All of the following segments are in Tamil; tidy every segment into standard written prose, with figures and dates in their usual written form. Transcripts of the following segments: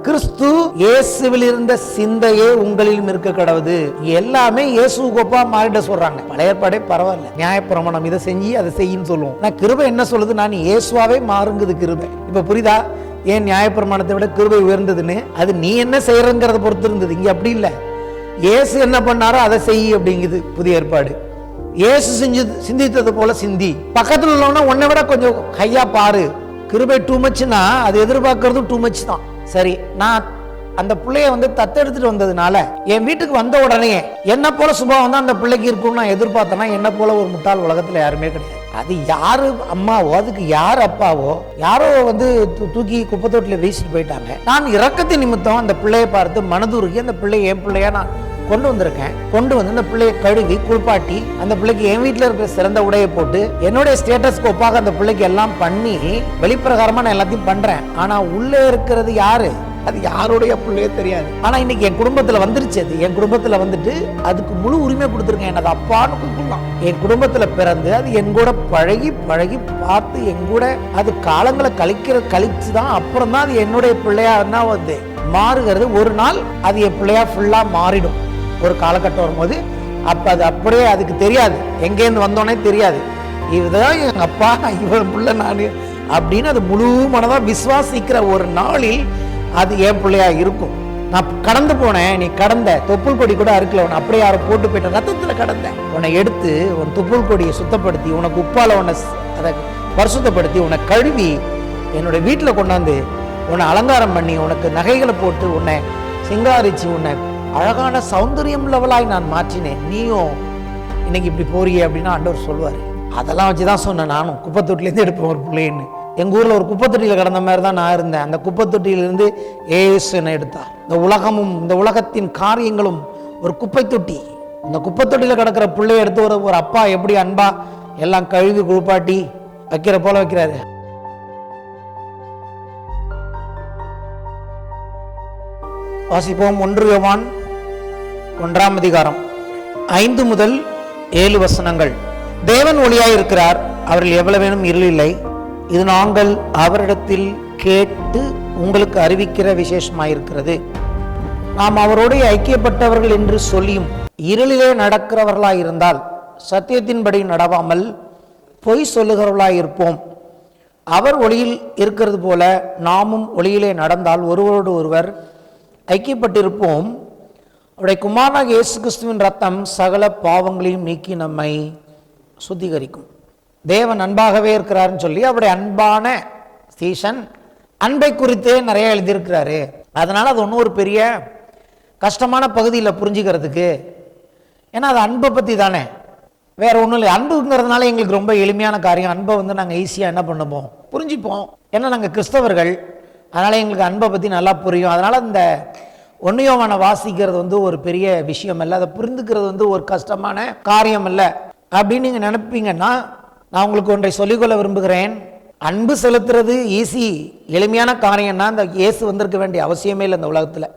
கிறிஸ்து இயேசுவில் இருந்த சிந்தையே உங்களிலும் இருக்க கடவுது. எல்லாமே இயேசுவுக்கு ஒப்பா மாறிட சொல்றாங்க. பழைய ஏற்பாடே பரவாயில்ல, நியாயப்பிரமாணம் இதை செஞ்சு அதை செய்யின்னு சொல்லுவோம். நான் கிருபை என்ன சொல்லுது, நான் இயேசுவாவே மாறுங்குது கிருபை. இப்ப புரியுதா ஏன் நியாயப்பிரமாணத்தை விட கிருபை உயர்ந்ததுன்னு? அது நீ என்ன செய்யறங்கிறத பொறுத்து இருந்தது. இங்க அப்படி இல்லை, இயேசு என்ன பண்ணாரோ அதை செய் அப்படிங்குது புதிய ஏற்பாடு. இயேசு சிந்தித்தது போல சிந்தி. பக்கத்துல உள்ளவனா உன்னை விட கொஞ்சம் ஹையா பாரு. கிருபை டூ மச்னா அது எதிர்பார்க்கறது டூ மச் தான். சரி, நான் அந்த பிள்ளைய தத்தெடுத்துட்டு வந்ததுனால என் வீட்டுக்கு வந்த உடனே என்ன போல சுபாவம் தான் அந்த பிள்ளைக்கு இருக்கும்னு நான் எதிர்பார்த்தேன்னா என்ன போல ஒரு முட்டாள் உலகத்துல யாருமே கிடையாது. அது யாரு அம்மாவோ, அதுக்கு யார் அப்பாவோ, யாரோ தூக்கி குப்பை தொட்டில வீசிட்டு போயிட்டாங்க. நான் இரக்கத்தின் நிமித்தம் அந்த பிள்ளையை பார்த்து மனதுருகி அந்த பிள்ளை என் பிள்ளையா நான் கொண்டு வந்திருக்கேன். கொண்டு வந்து அந்த பிள்ளையை கழுவி குளிப்பாட்டி அந்த பிள்ளைக்கு என் வீட்டில் இருக்கிற சிறந்த உடையை போட்டு என்னுடைய ஸ்டேட்டஸ்க்கு ஒப்பாக அந்த பிள்ளைக்கு எல்லாம் பண்ணி வெளிப்பிரகாரமா நான் எல்லாத்தையும் பண்றேன். ஆனா உள்ளே இருக்கிறது யாரு, அது யாருடைய பிள்ளையே தெரியாது. ஆனா இன்னைக்கு என் குடும்பத்துல வந்துருச்சு. அது என் குடும்பத்துல வந்துட்டு அதுக்கு முழு உரிமை கொடுத்துருக்கேன். எனது அப்பான்னு கூப்பிடலாம். என் குடும்பத்துல பிறந்து அது என் கூட பழகி பழகி பார்த்து என் கூட அது காலங்களை கழிச்சுதான் அப்புறம் தான் அது என்னுடைய பிள்ளையா மாறுகிறது. ஒரு நாள் அது என் பிள்ளையா ஃபுல்லா மாறிடும். ஒரு காலகட்டம் வரும்போது அப்ப அது அப்படியே அதுக்கு தெரியாது, எங்கேருந்து வந்தோன்னே தெரியாது, இதுதான் எங்க அப்பா, இவன் பிள்ளை நான் அப்படின்னு அது முழு மனதா விசுவாசிக்கிற ஒரு நாளில் அது என் பிள்ளையா இருக்கும். நான் கடந்து போனேன், நீ கடந்த தொப்புள் கொடி கூட அறுக்கல, உன்னை அப்படியே யாரை போட்டு போயிட்ட ரத்தத்துல கடந்த உன்னை எடுத்து உன் தொப்புள் கொடியை சுத்தப்படுத்தி உனக்கு உப்பால உன்னை அதை பரிசுத்தப்படுத்தி உன்னை கழுவி என்னுடைய வீட்டுல கொண்டாந்து உன்னை அலங்காரம் பண்ணி உனக்கு நகைகளை போட்டு உன்னை சிங்காரிச்சு உன்னை அழகான சௌந்தரியம் லெவலாய் நான் மாற்றினேன். நீயும் இன்னைக்கு இப்படி போறியே அப்படின்னு ஆண்டவர் சொல்லுவாரு. அதெல்லாம் வச்சுதான் சொன்னேன். நானும் குப்பை தொட்டிலேருந்து எடுப்பேன் ஒரு பிள்ளைன்னு. எங்க ஊர்ல ஒரு குப்பை தொட்டியில கடந்த மாதிரி தான் நான் இருந்தேன். அந்த குப்பை தொட்டியிலிருந்து ஏசு என்னை எடுத்தார். இந்த உலகமும் இந்த உலகத்தின் காரியங்களும் ஒரு குப்பை தொட்டி. இந்த குப்பை தொட்டியில கிடக்கிற பிள்ளைய எடுத்து ஒரு அப்பா எப்படி அன்பா எல்லாம் கழுவி குளிப்பாட்டி வைக்கிற போல வைக்கிறாரு. வாசிப்போம். 1 யோவான் 1ஆம் அதிகாரம் 5 முதல் 7 வசனங்கள். தேவன் ஒளியாய் இருக்கிறார், அவரில் எவ்வளவேனும் இருள் இல்லை. இது நாங்கள் அவரிடத்தில் கேட்டு உங்களுக்கு அறிவிக்கிற விசேஷமாயிருக்கிறது. நாம் அவரோடு ஐக்கியப்பட்டவர்கள் என்று சொல்லியும் இருளிலே நடக்கிறவர்களாய் இருந்தால் சத்தியத்தின்படி நடவாமல் பொய் சொல்லுகிறவர்களாய் இருப்போம். அவர் ஒளியில் இருக்கிறது போல நாமும் ஒளியிலே நடந்தால் ஒருவரோடு ஒருவர் ஐக்கியப்பட்டிருப்போம். அவருடைய குமாரனாகிய இயேசு கிறிஸ்துவின் ரத்தம் சகல பாவங்களையும் நீக்கி நம்மை சுத்திகரிக்கும். தேவன் அன்பாகவே இருக்கிறாருன்னு சொல்லி அவருடைய அன்பான ஸ்டீசன் அன்பை குறித்தே நிறைய எழுதியிருக்கிறாரு. அதனால அது ஒன்றும் ஒரு பெரிய கஷ்டமான பகுதியில் புரிஞ்சுக்கிறதுக்கு. ஏன்னா அது அன்பை பற்றி தானே, வேற ஒன்றும் இல்லை. அன்புங்கிறதுனால எங்களுக்கு ரொம்ப எளிமையான காரியம். அன்பை நாங்கள் ஈஸியாக என்ன பண்ணுவோம், புரிஞ்சுப்போம். ஏன்னா நாங்கள் கிறிஸ்தவர்கள், அதனால் எங்களுக்கு அன்பை பற்றி நல்லா புரியும். அதனால் இந்த 1 யோவானை வாசிக்கிறது ஒரு பெரிய விஷயம் இல்லை, அதை புரிந்துக்கிறது ஒரு கஷ்டமான காரியம் இல்லை அப்படின்னு நீங்கள் நினைப்பீங்கன்னா நான் உங்களுக்கு ஒன்றை சொல்லிக்கொள்ள விரும்புகிறேன். அன்பு செலுத்துறது ஈஸி, எளிமையான காரியம்னா இந்த இயேசு வந்திருக்க வேண்டிய அவசியமே இல்லை இந்த உலகத்தில்.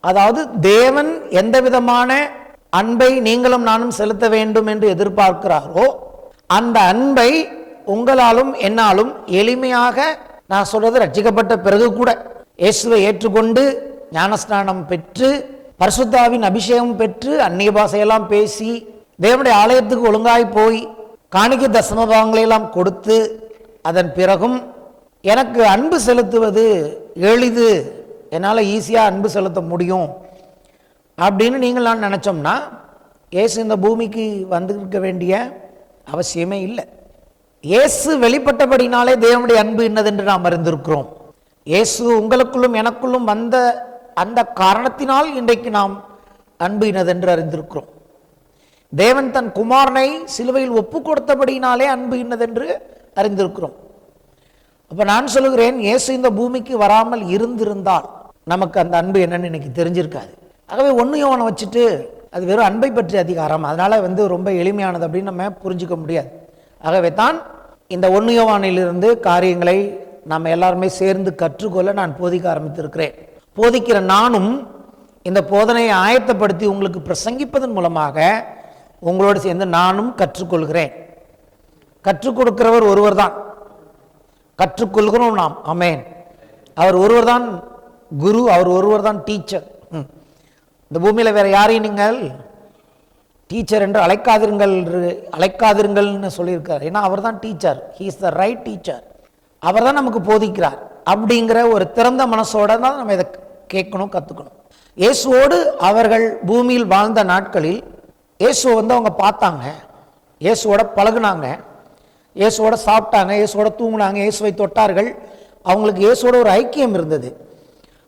அதாவது தேவன் எந்த விதமான அன்பை நீங்களும் நானும் செலுத்த வேண்டும் என்று எதிர்பார்க்கிறாரோ அந்த அன்பை உங்களாலும் என்னாலும் எளிமையாக, நான் சொல்றது ரட்சிக்கப்பட்ட பிறகு கூட இயேசுவை ஏற்றுக்கொண்டு ஞானஸ்நானம் பெற்று பரிசுத்த ஆவியின் அபிஷேகம் பெற்று அந்நிய பாஷையெல்லாம் பேசி தேவனுடைய ஆலயத்துக்கு ஒழுங்காய் போய் காணிக்கை தசம பாகங்களை எல்லாம் கொடுத்து அதன் பிறகும் எனக்கு அன்பு செலுத்துவது எளிது, என்னால் ஈஸியாக அன்பு செலுத்த முடியும் அப்படின்னு நீங்கள் நான் நினச்சோம்னா இயேசு இந்த பூமிக்கு வந்திருக்க வேண்டிய அவசியமே இல்லை. இயேசு வெளிப்பட்டபடினாலே தேவனுடைய அன்பு என்னதென்று நாம் அறிந்திருக்கிறோம். இயேசு உங்களுக்குள்ளும் எனக்குள்ளும் வந்த அந்த காரணத்தினால் இன்றைக்கு நாம் அன்பு இன்னதென்று அறிந்திருக்கிறோம். தேவன் தன் குமாரனை சிலுவையில் ஒப்பு கொடுத்தபடினாலே அன்பு இன்னதென்று அறிந்திருக்கிறோம். அப்ப நான் சொல்லுகிறேன், இயேசு இந்த பூமிக்கு வராமல் இருந்திருந்தால் நமக்கு அந்த அன்பு என்னன்னு இன்னைக்கு தெரிஞ்சிருக்காது. ஆகவே 1 யோவானை வச்சுட்டு அது வெறும் அன்பை பற்றிய அதிகாரம், அதனால ரொம்ப எளிமையானது அப்படின்னு நம்ம புரிஞ்சுக்க முடியாது. ஆகவே தான் இந்த 1 யோவானிலிருந்து காரியங்களை நாம் எல்லாருமே சேர்ந்து கற்றுக்கொள்ள நான் போதிக்க ஆரம்பித்திருக்கிறேன். போதிக்கிற நானும் இந்த போதனையை ஆயத்தப்படுத்தி உங்களுக்கு பிரசங்கிப்பதன் மூலமாக உங்களோடு சேர்ந்து நானும் கற்றுக்கொள்கிறேன். கற்றுக் கொடுக்கிறவர் ஒருவர் தான், கற்றுக்கொள்கிறோம் நாம். ஆமென். அவர் ஒருவர் தான் குரு, அவர் ஒருவர் தான் டீச்சர். இந்த பூமியில் வேற யாரையும் நீங்கள் டீச்சர் என்று அழைக்காதிருங்கள்னு சொல்லியிருக்கார். ஏன்னா அவர் தான் teacher, he is the right teacher. அவர் தான் நமக்கு போதிக்கிறார். அப்படிங்கிற ஒரு திறந்த மனசோட தான் நம்ம இதை கேட்கணும், கற்றுக்கணும். இயேசுவோடு அவர்கள் பூமியில் வாழ்ந்த நாட்களில் இயேசுவை அவங்க பார்த்தாங்க, இயேசுவோட பழகுனாங்க, இயேசுவோட சாப்பிட்டாங்க, இயேசுவோட தூங்கினாங்க, இயேசுவை தொட்டார்கள். அவங்களுக்கு இயேசுவோட ஒரு ஐக்கியம் இருந்தது.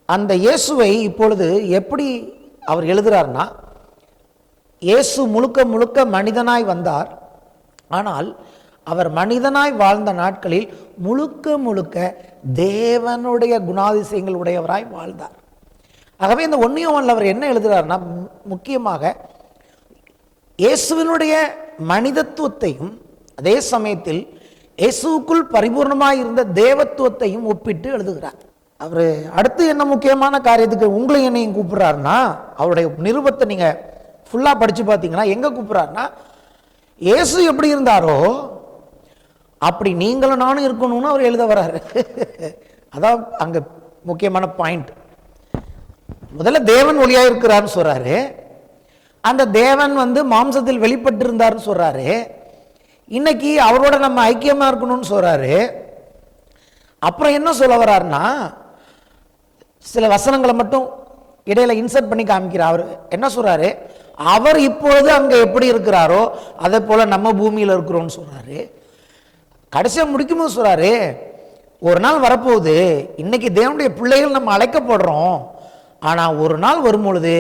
அந்த இயேசுவை இப்பொழுது எப்படி அவர் எழுதுறாருன்னா, இயேசு முழுக்க முழுக்க மனிதனாய் வந்தார். ஆனால் அவர் மனிதனாய் வாழ்ந்த நாட்களில் முழுக்க முழுக்க தேவனுடைய குணாதிசயங்கள் உடையவராய் வாழ்ந்தார். ஆகவே இந்த 1 யோவானில் அவர் என்ன எழுதுகிறார்னா, முக்கியமாக இயேசுவினுடைய மனிதத்துவத்தையும் அதே சமயத்தில் இயேசுக்குள் பரிபூர்ணமாக இருந்த தேவத்துவத்தையும் ஒப்பிட்டு எழுதுகிறார். அவர் அடுத்து என்ன முக்கியமான காரியத்துக்கு உங்களை என்னையும் கூப்பிடுறாருன்னா, அவருடைய நிருபத்தை நீங்கள் ஃபுல்லாக படித்து பார்த்தீங்கன்னா எங்கே கூப்பிட்றாருன்னா, இயேசு எப்படி இருந்தாரோ அப்படி நீங்களும் நானும் இருக்கணும்னு அவர் எழுத வர்றாரு. அதான் அங்கே முக்கியமான பாயிண்ட். முதல்ல தேவன் ஒளியாக இருக்கிறார்னு சொல்கிறாரு, அந்த தேவன் மாம்சத்தில் வெளிப்பட்டு இருந்தார்னு சொல்கிறாரு. இன்னைக்கு அவரோட நம்ம ஐக்கியமாக இருக்கணும்னு சொல்கிறாரு. அப்புறம் என்ன சொல்ல வர்றாருன்னா, சில வசனங்களை மட்டும் இடையில இன்சர்ட் பண்ணி காமிக்கிறார். அவர் என்ன சொல்றாரு, அவர் இப்பொழுது அங்கே எப்படி இருக்கிறாரோ அதே போல நம்ம பூமியில் இருக்கிறோம்னு சொல்றாரு. கடைசியாக முடிக்கும்போது சொல்றாரு, ஒரு நாள் வரப்போகுது, இன்னைக்கு தேவனுடைய பிள்ளைகள் நம்ம அழைக்கப்படுறோம், ஆனால் ஒரு நாள் வரும்பொழுது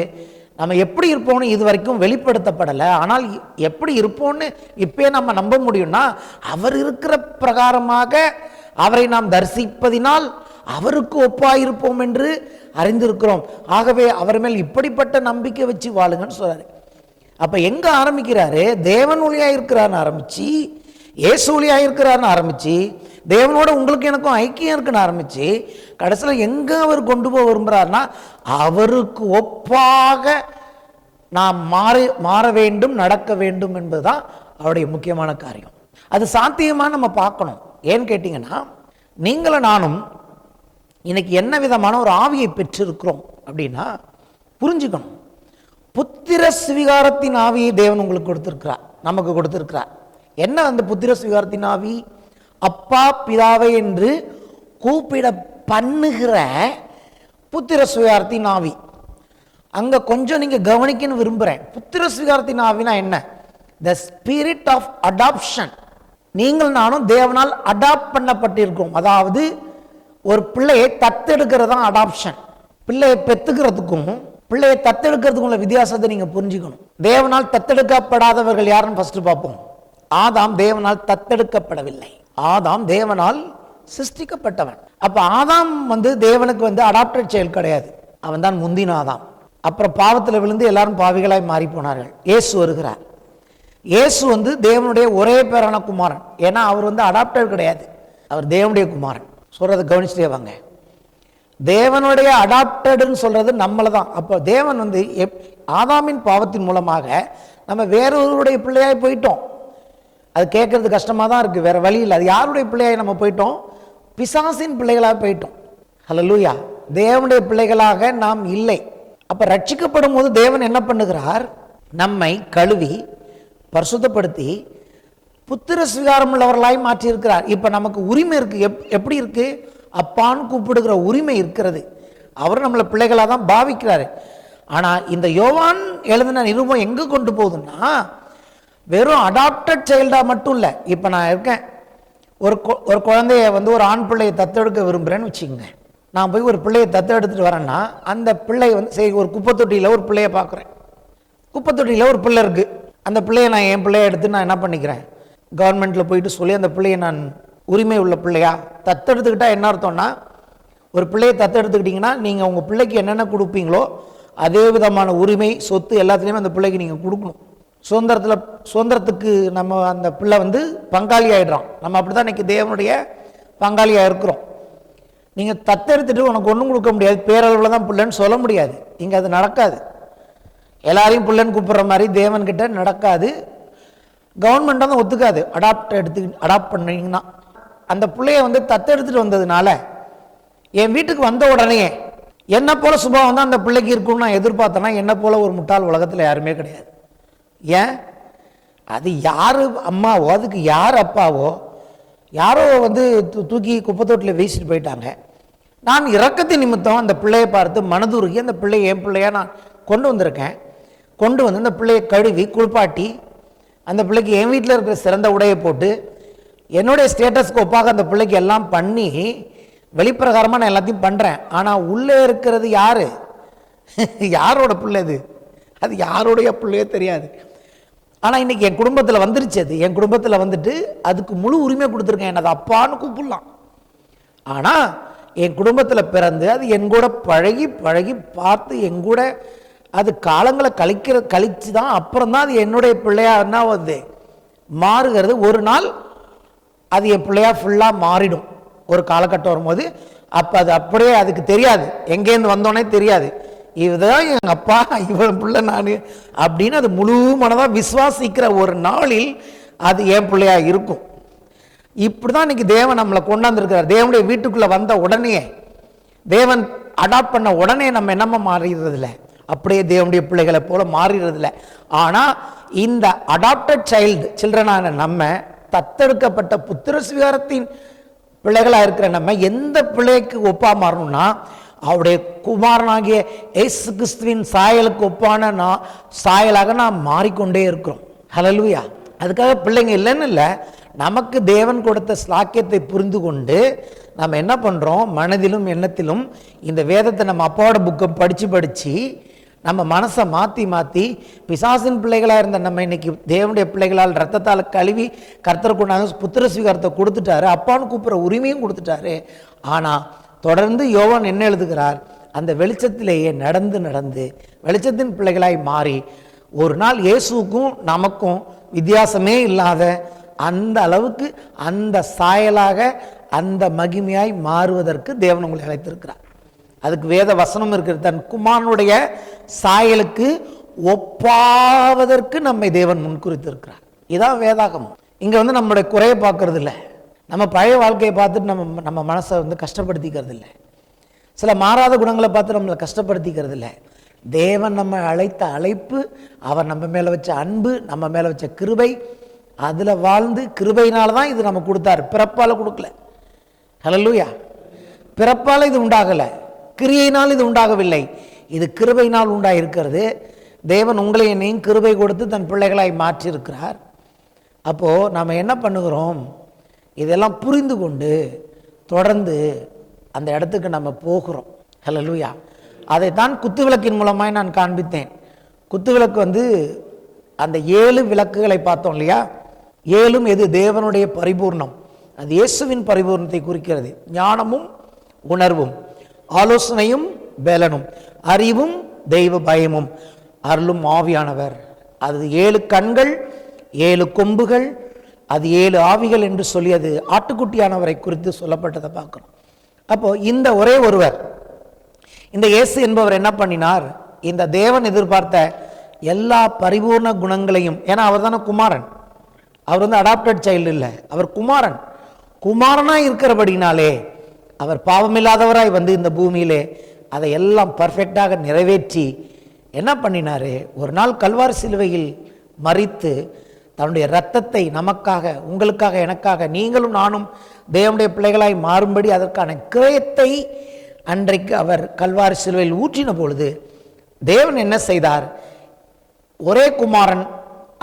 நம்ம எப்படி இருப்போம்னு இது வரைக்கும் வெளிப்படுத்தப்படலை, ஆனால் எப்படி இருப்போம்னு இப்பே நம்ம நம்ப முடியும்னா, அவர் இருக்கிற பிரகாரமாக அவரை நாம் தரிசிப்பதினால் அவருக்கு ஒப்பாயிருப்போம் என்று அறிந்திருக்கிறோம். ஆகவே அவர் மேல் இப்படிப்பட்ட நம்பிக்கை வச்சு வாழுங்கன்னு சொல்றாரு. அப்ப எங்க ஆரம்பிக்கிறாரு, தேவன் ஒளியா இருக்கிறான்னு ஆரம்பிச்சு, இயேசு ஒளியா இருக்கிறான்னு ஆரம்பிச்சு, தேவனோட உங்களுக்கு எனக்கும் ஐக்கியம் இருக்குன்னு ஆரம்பிச்சு, கடைசியில் எங்க அவர் கொண்டு போக விரும்புறாருன்னா, அவருக்கு ஒப்பாக நாம் மாற வேண்டும், நடக்க வேண்டும் என்பதுதான் அவருடைய முக்கியமான காரியம். அது சாத்தியமா நம்ம பார்க்கணும். ஏன்னு கேட்டீங்கன்னா, நீங்களும் நானும் இன்னைக்கு என்ன விதமான ஒரு ஆவியை பெற்றிருக்கிறோம் அப்படின்னா புரிஞ்சுக்கணும். புத்திர சுவிகாரத்தின் ஆவியை தேவன் உங்களுக்கு கொடுத்திருக்கிறார், நமக்கு கொடுத்திருக்கிறார். என்ன அந்த புத்திர சுவிகாரத்தின் ஆவி? அப்பா பிதாவை என்று கூப்பிட பண்ணுகிற புத்திர சுவிகாரத்தின் ஆவி. அங்க கொஞ்சம் நீங்க கவனிக்கன்னு விரும்புறேன். புத்திர சுவிகாரத்தின் ஆவினா என்ன? The spirit of adoption. நீங்கள் நானும் தேவனால் அடாப்ட் பண்ணப்பட்டிருக்கிறோம். அதாவது ஒரு பிள்ளையை தத்தெடுக்கிறது தான் அடாப்ஷன். பிள்ளையை பெத்துக்கிறதுக்கும் பிள்ளையை தத்தெடுக்கிறதுக்கும் உள்ள வித்தியாசத்தை நீங்க புரிஞ்சுக்கணும். தேவனால் தத்தெடுக்கப்படாதவர்கள் யாருன்னு ஃபர்ஸ்ட் பார்ப்போம். ஆதாம் தேவனால் தத்தெடுக்கப்படவில்லை, ஆதாம் தேவனால் சிருஷ்டிக்கப்பட்டவன். அப்ப ஆதாம் தேவனுக்கு அடாப்டட் செயல் கிடையாது, அவன் தான் முந்தின ஆதாம். அப்புறம் பாவத்தில் விழுந்து எல்லாரும் பாவிகளாய் மாறி போனார்கள். இயேசு வருகிறார். இயேசு தேவனுடைய ஒரே பேரான குமாரன். ஏன்னா அவர் அடாப்டட் கிடையாது, அவர் தேவனுடைய குமாரன். சொல்றதை கவனிச்சுட்டே வாங்க. தேவனுடைய அடாப்டட்னு சொல்றது நம்மள தான். அப்போ தேவன் ஆதாமின் பாவத்தின் மூலமாக நம்ம வேறொருடைய பிள்ளையாய் போயிட்டோம். அது கேட்கறது கஷ்டமாக தான் இருக்கு, வேற வழி இல்லை. அது யாருடைய பிள்ளையாய் நம்ம போயிட்டோம்? பிசாசின் பிள்ளைகளாக போயிட்டோம். ஹல்லேலூயா. தேவனுடைய பிள்ளைகளாக நாம் இல்லை. அப்ப ரட்சிக்கப்படும் போது தேவன் என்ன பண்ணுகிறார்? நம்மை கழுவி பரிசுத்தப்படுத்தி புத்திர சுவிகாரம் உள்ளவர்களாய் மாற்றி இருக்கிறார். இப்ப நமக்கு உரிமை இருக்கு. எப்படி இருக்கு? அப்பான்னு கூப்பிடுகிற உரிமை இருக்கிறது. அவர் நம்மளை பிள்ளைகளாக தான் பாவிக்கிறாரு. ஆனா இந்த யோவான் எழுதின நிருபம் எங்க கொண்டு போகுதுன்னா, வெறும் அடாப்டட் சைல்டா மட்டும் இல்லை. இப்ப நான் இருக்கேன், ஒரு குழந்தைய ஒரு ஆண் பிள்ளையை தத்தெடுக்க விரும்புறேன்னு வச்சுக்கோங்க. நான் போய் ஒரு பிள்ளையை தத்தெடுத்துட்டு வரேன்னா, அந்த பிள்ளை சரி, ஒரு குப்பை தொட்டியில் ஒரு பிள்ளைய பார்க்குறேன். குப்பை தொட்டியில் ஒரு பிள்ளை இருக்கு. அந்த பிள்ளையை நான் என் பிள்ளைய எடுத்து நான் என்ன பண்ணிக்கிறேன், கவர்மெண்ட்டில் போயிட்டு சொல்லி அந்த பிள்ளையை நான் உரிமை உள்ள பிள்ளையா தத்தெடுத்துக்கிட்டா என்ன அர்த்தம்னா, ஒரு பிள்ளையை தத்தெடுத்துக்கிட்டிங்கன்னா நீங்கள் உங்கள் பிள்ளைக்கு என்னென்ன கொடுப்பீங்களோ அதே விதமான உரிமை, சொத்து எல்லாத்துலேயுமே அந்த பிள்ளைக்கு நீங்கள் கொடுக்கணும். சுதந்திரத்துக்கு நம்ம அந்த பிள்ளை பங்காளி ஆகிடுறான். நம்ம அப்படி தான் இன்றைக்கி தேவனுடைய பங்காளியாக இருக்கிறோம். நீங்கள் தத்தெடுத்துட்டு உனக்கு ஒன்றும் கொடுக்க முடியாது, பேரளவில் தான் பிள்ளைன்னு சொல்ல முடியாது. இங்கே அது நடக்காது. எல்லாரையும் பிள்ளைன்னு கூப்பிட்ற மாதிரி தேவன்கிட்ட நடக்காது. கவர்மெண்ட்டாக தான் ஒத்துக்காது. அடாப்ட் பண்ணீங்கன்னா அந்த பிள்ளைய தத்தெடுத்துட்டு வந்ததுனால என் வீட்டுக்கு வந்த உடனே என்னை போல சுபாவம் தான் அந்த பிள்ளைக்கு இருக்கும்னு நான் எதிர்பார்த்தேன்னா என்னை போல ஒரு முட்டாள் உலகத்தில் யாருமே கிடையாது. ஏன்? அது யார் அம்மாவோ, அதுக்கு யார் அப்பாவோ, யாரோ தூக்கி குப்பை தொட்டில் வீசிட்டு போயிட்டாங்க. நான் இரக்கத்தின் நிமித்தம் அந்த பிள்ளையை பார்த்து மனதுருகி அந்த பிள்ளையை என் பிள்ளையா நான் கொண்டு வந்திருக்கேன். கொண்டு வந்து அந்த பிள்ளையை கழுவி குளிப்பாட்டி அந்த பிள்ளைக்கு என் வீட்டில் இருக்கிற சிறந்த உடையை போட்டு என்னுடைய ஸ்டேட்டஸ்க்கு ஒப்பாக அந்த பிள்ளைக்கு எல்லாம் பண்ணி வெளிப்பிரகாரமாக நான் எல்லாத்தையும் பண்ணுறேன். ஆனால் உள்ளே இருக்கிறது யார்? யாரோட பிள்ளை அது? அது யாரோடைய பிள்ளையோ தெரியாது. ஆனால் இன்றைக்கி என் குடும்பத்தில் வந்துருச்சு. அது என் குடும்பத்தில் வந்துட்டு அதுக்கு முழு உரிமை கொடுத்துருக்கேன். என்ன அது அப்பான்னு கூப்பிடலாம். ஆனால் என் குடும்பத்தில் பிறந்து அது என் கூட பழகி பழகி பார்த்து என் கூட அது காலங்களை கழித்து தான் அப்புறம் தான் அது என்னுடைய பிள்ளையான்னா மாறுகிறது. ஒரு நாள் அது என் பிள்ளையா ஃபுல்லாக மாறிடும். ஒரு காலகட்டம் வரும்போது அப்போ அது அப்படியே அதுக்கு தெரியாது, எங்கேருந்து வந்தோன்னே தெரியாது, இதுதான் எங்கள் அப்பா, இவன் பிள்ளை நான் அப்படின்னு அது முழு மனதாக விசுவாசிக்கிற ஒரு நாளில் அது என் பிள்ளையா இருக்கும். இப்படி தான் இன்றைக்கி தேவன் நம்மளை கொண்டாந்துருக்கிறார். தேவனுடைய வீட்டுக்குள்ளே வந்த உடனே, தேவன் அடாப்ட் பண்ண உடனே நம்ம என்னம்மா மாறிடுறதில்ல, அப்படியே தேவனுடைய பிள்ளைகளை போல மாறிடுறதில்ல. ஆனால் இந்த அடாப்டட் சில்ட்ரனான நம்ம, தத்தெடுக்கப்பட்ட புத்திர சுவிகாரத்தின் பிள்ளைகளாக இருக்கிற நம்ம எந்த பிள்ளைக்கு ஒப்பா மாறணும்னா அவருடைய குமாரனாகிய இயேசு கிறிஸ்துவின் சாயலுக்கு ஒப்பான சாயலாக நாம் மாறிக்கொண்டே இருக்கிறோம். ஹல்லேலூயா. அதுக்காக பிள்ளைங்க இல்லைன்னு இல்லை, நமக்கு தேவன் கொடுத்த ஸ்லாக்கியத்தை புரிந்து கொண்டு நம்ம என்ன பண்ணுறோம், மனதிலும் எண்ணத்திலும் இந்த வேதத்தை நம்ம அப்பாவோட புக்கை படித்து நம்ம மனசை மாற்றி பிசாசின் பிள்ளைகளாக இருந்த நம்ம இன்னைக்கு தேவனுடைய பிள்ளைகளால் ரத்தத்தால் கழுவி கர்த்தர் கொண்டாந்து புத்திர சுவிகாரத்தை கொடுத்துட்டாரு, அப்பான்னு கூப்பிட்ற உரிமையும் கொடுத்துட்டாரு. ஆனால் தொடர்ந்து யோவான் என்ன எழுதுகிறார், அந்த வெளிச்சத்திலேயே நடந்து வெளிச்சத்தின் பிள்ளைகளாய் மாறி ஒரு நாள் இயேசுக்கும் நமக்கும் வித்தியாசமே இல்லாத அந்த அளவுக்கு அந்த சாயலாக அந்த மகிமையாய் மாறுவதற்கு தேவன் உங்களை அழைத்திருக்கிறார். அதுக்கு வேத வசனம் இருக்கிறது, தன் குமாரனுடைய சாயலுக்கு ஒப்பாவதற்கு நம்மை தேவன் முன்குறித்திருக்கிறார். இதான் வேதாகமம். இங்கே நம்மளுடைய குறையை பார்க்கறது இல்லை, நம்ம பழைய வாழ்க்கையை பார்த்துட்டு நம்ம மனசை கஷ்டப்படுத்திக்கிறது இல்லை, சில மாறாத குணங்களை பார்த்து நம்மளை கஷ்டப்படுத்திக்கிறது இல்லை. தேவன் நம்ம அழைத்த அழைப்பு, அவர் நம்ம மேலே வச்ச அன்பு, நம்ம மேலே வச்ச கிருபை, அதில் வாழ்ந்து கிருபையினால தான் இது நம்ம கொடுத்தாரு, பிறப்பால் கொடுக்கல. ஹல்லேலூயா. பிறப்பால் இது உண்டாகலை, கிரியையினால் இது உண்டாகவில்லை, இது கிருபையினால் உண்டாயிருக்கிறது. தேவன் உங்களை என்னையும் கிருபை கொடுத்து தன் பிள்ளைகளாய் மாற்றியிருக்கிறார். அப்போது நாம் என்ன பண்ணுகிறோம், இதெல்லாம் புரிந்து கொண்டு தொடர்ந்து அந்த இடத்துக்கு நம்ம போகிறோம். ஹல்லேலூயா. அதைத்தான் குத்துவிளக்கின் மூலமாய் நான் காண்பித்தேன். குத்துவிளக்கு அந்த 7 விளக்குகளை பார்த்தோம் இல்லையா, 7ம் எது? தேவனுடைய பரிபூர்ணம், அது இயேசுவின் பரிபூர்ணத்தை குறிக்கிறது. ஞானமும் உணர்வும், ஆலோசனையும் பேலனும், அறிவும் தெய்வ பயமும், அருளும் ஆவியானவர். அது 7 கண்கள், 7 கொம்புகள், அது 7 ஆவிகள் என்று சொல்லி அது ஆட்டுக்குட்டியானவரை குறித்து சொல்லப்பட்டதை பார்க்கணும். அப்போது இந்த ஒரே ஒருவர், இந்த இயேசு என்பவர் என்ன பண்ணினார், இந்த தேவன் எதிர்பார்த்த எல்லா பரிபூர்ண குணங்களையும், ஏன்னா அவர் தானே குமாரன், அவர் அடாப்டட் சைல்டு இல்லை, அவர் குமாரனாக இருக்கிறபடினாலே அவர் பாவமில்லாதவராய் இந்த பூமியிலே அதை எல்லாம் பர்ஃபெக்டாக நிறைவேற்றி என்ன பண்ணினார், ஒரு நாள் கல்வாரி சிலுவையில் மரித்து தன்னுடைய இரத்தத்தை நமக்காக, உங்களுக்காக, எனக்காக, நீங்களும் நானும் தேவனுடைய பிள்ளைகளாய் மாறும்படி அதற்கான கிரயத்தை அன்றைக்கு அவர் கல்வாரி சிலுவையில் ஊற்றின பொழுது தேவன் என்ன செய்தார், ஒரே குமாரன்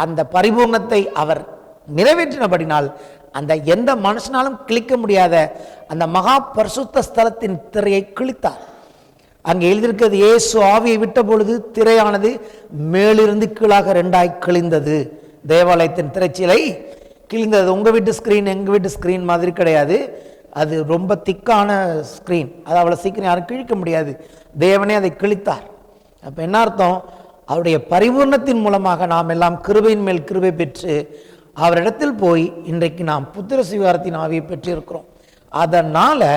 அந்த பரிபூர்ணத்தை அவர் நிறைவேற்றினபடினால் அந்த எந்த மனுஷனாலும் கிழிக்க முடியாத அந்த மகா பரிசுத்த ஸ்தலத்தின் திரையை கிழித்தார். அங்கே எழுதியிருக்கிறது, இயேசு ஆவியை விட்ட பொழுது திரையானது மேலிருந்து கீழாக 2ஆய் கிழிந்தது. தேவாலயத்தின் திரைச்சீலை கிழிந்தது. உங்கள் வீட்டு ஸ்க்ரீன் எங்கள் வீட்டு ஸ்க்ரீன் மாதிரி கிடையாது, அது ரொம்ப திக்கான ஸ்க்ரீன், அது அவ்வளோ சீக்கிரம் யாரும் கிழிக்க முடியாது. தேவனே அதை கிழித்தார். அப்போ என்ன அர்த்தம், அவருடைய பரிபூர்ணத்தின் மூலமாக நாம் எல்லாம் கிருபையின் மேல் கிருபை பெற்று அவரிடத்தில் போய் இன்றைக்கு நாம் புத்திர சுவிகாரத்தின் ஆவியை பெற்றிருக்கிறோம். அதனால்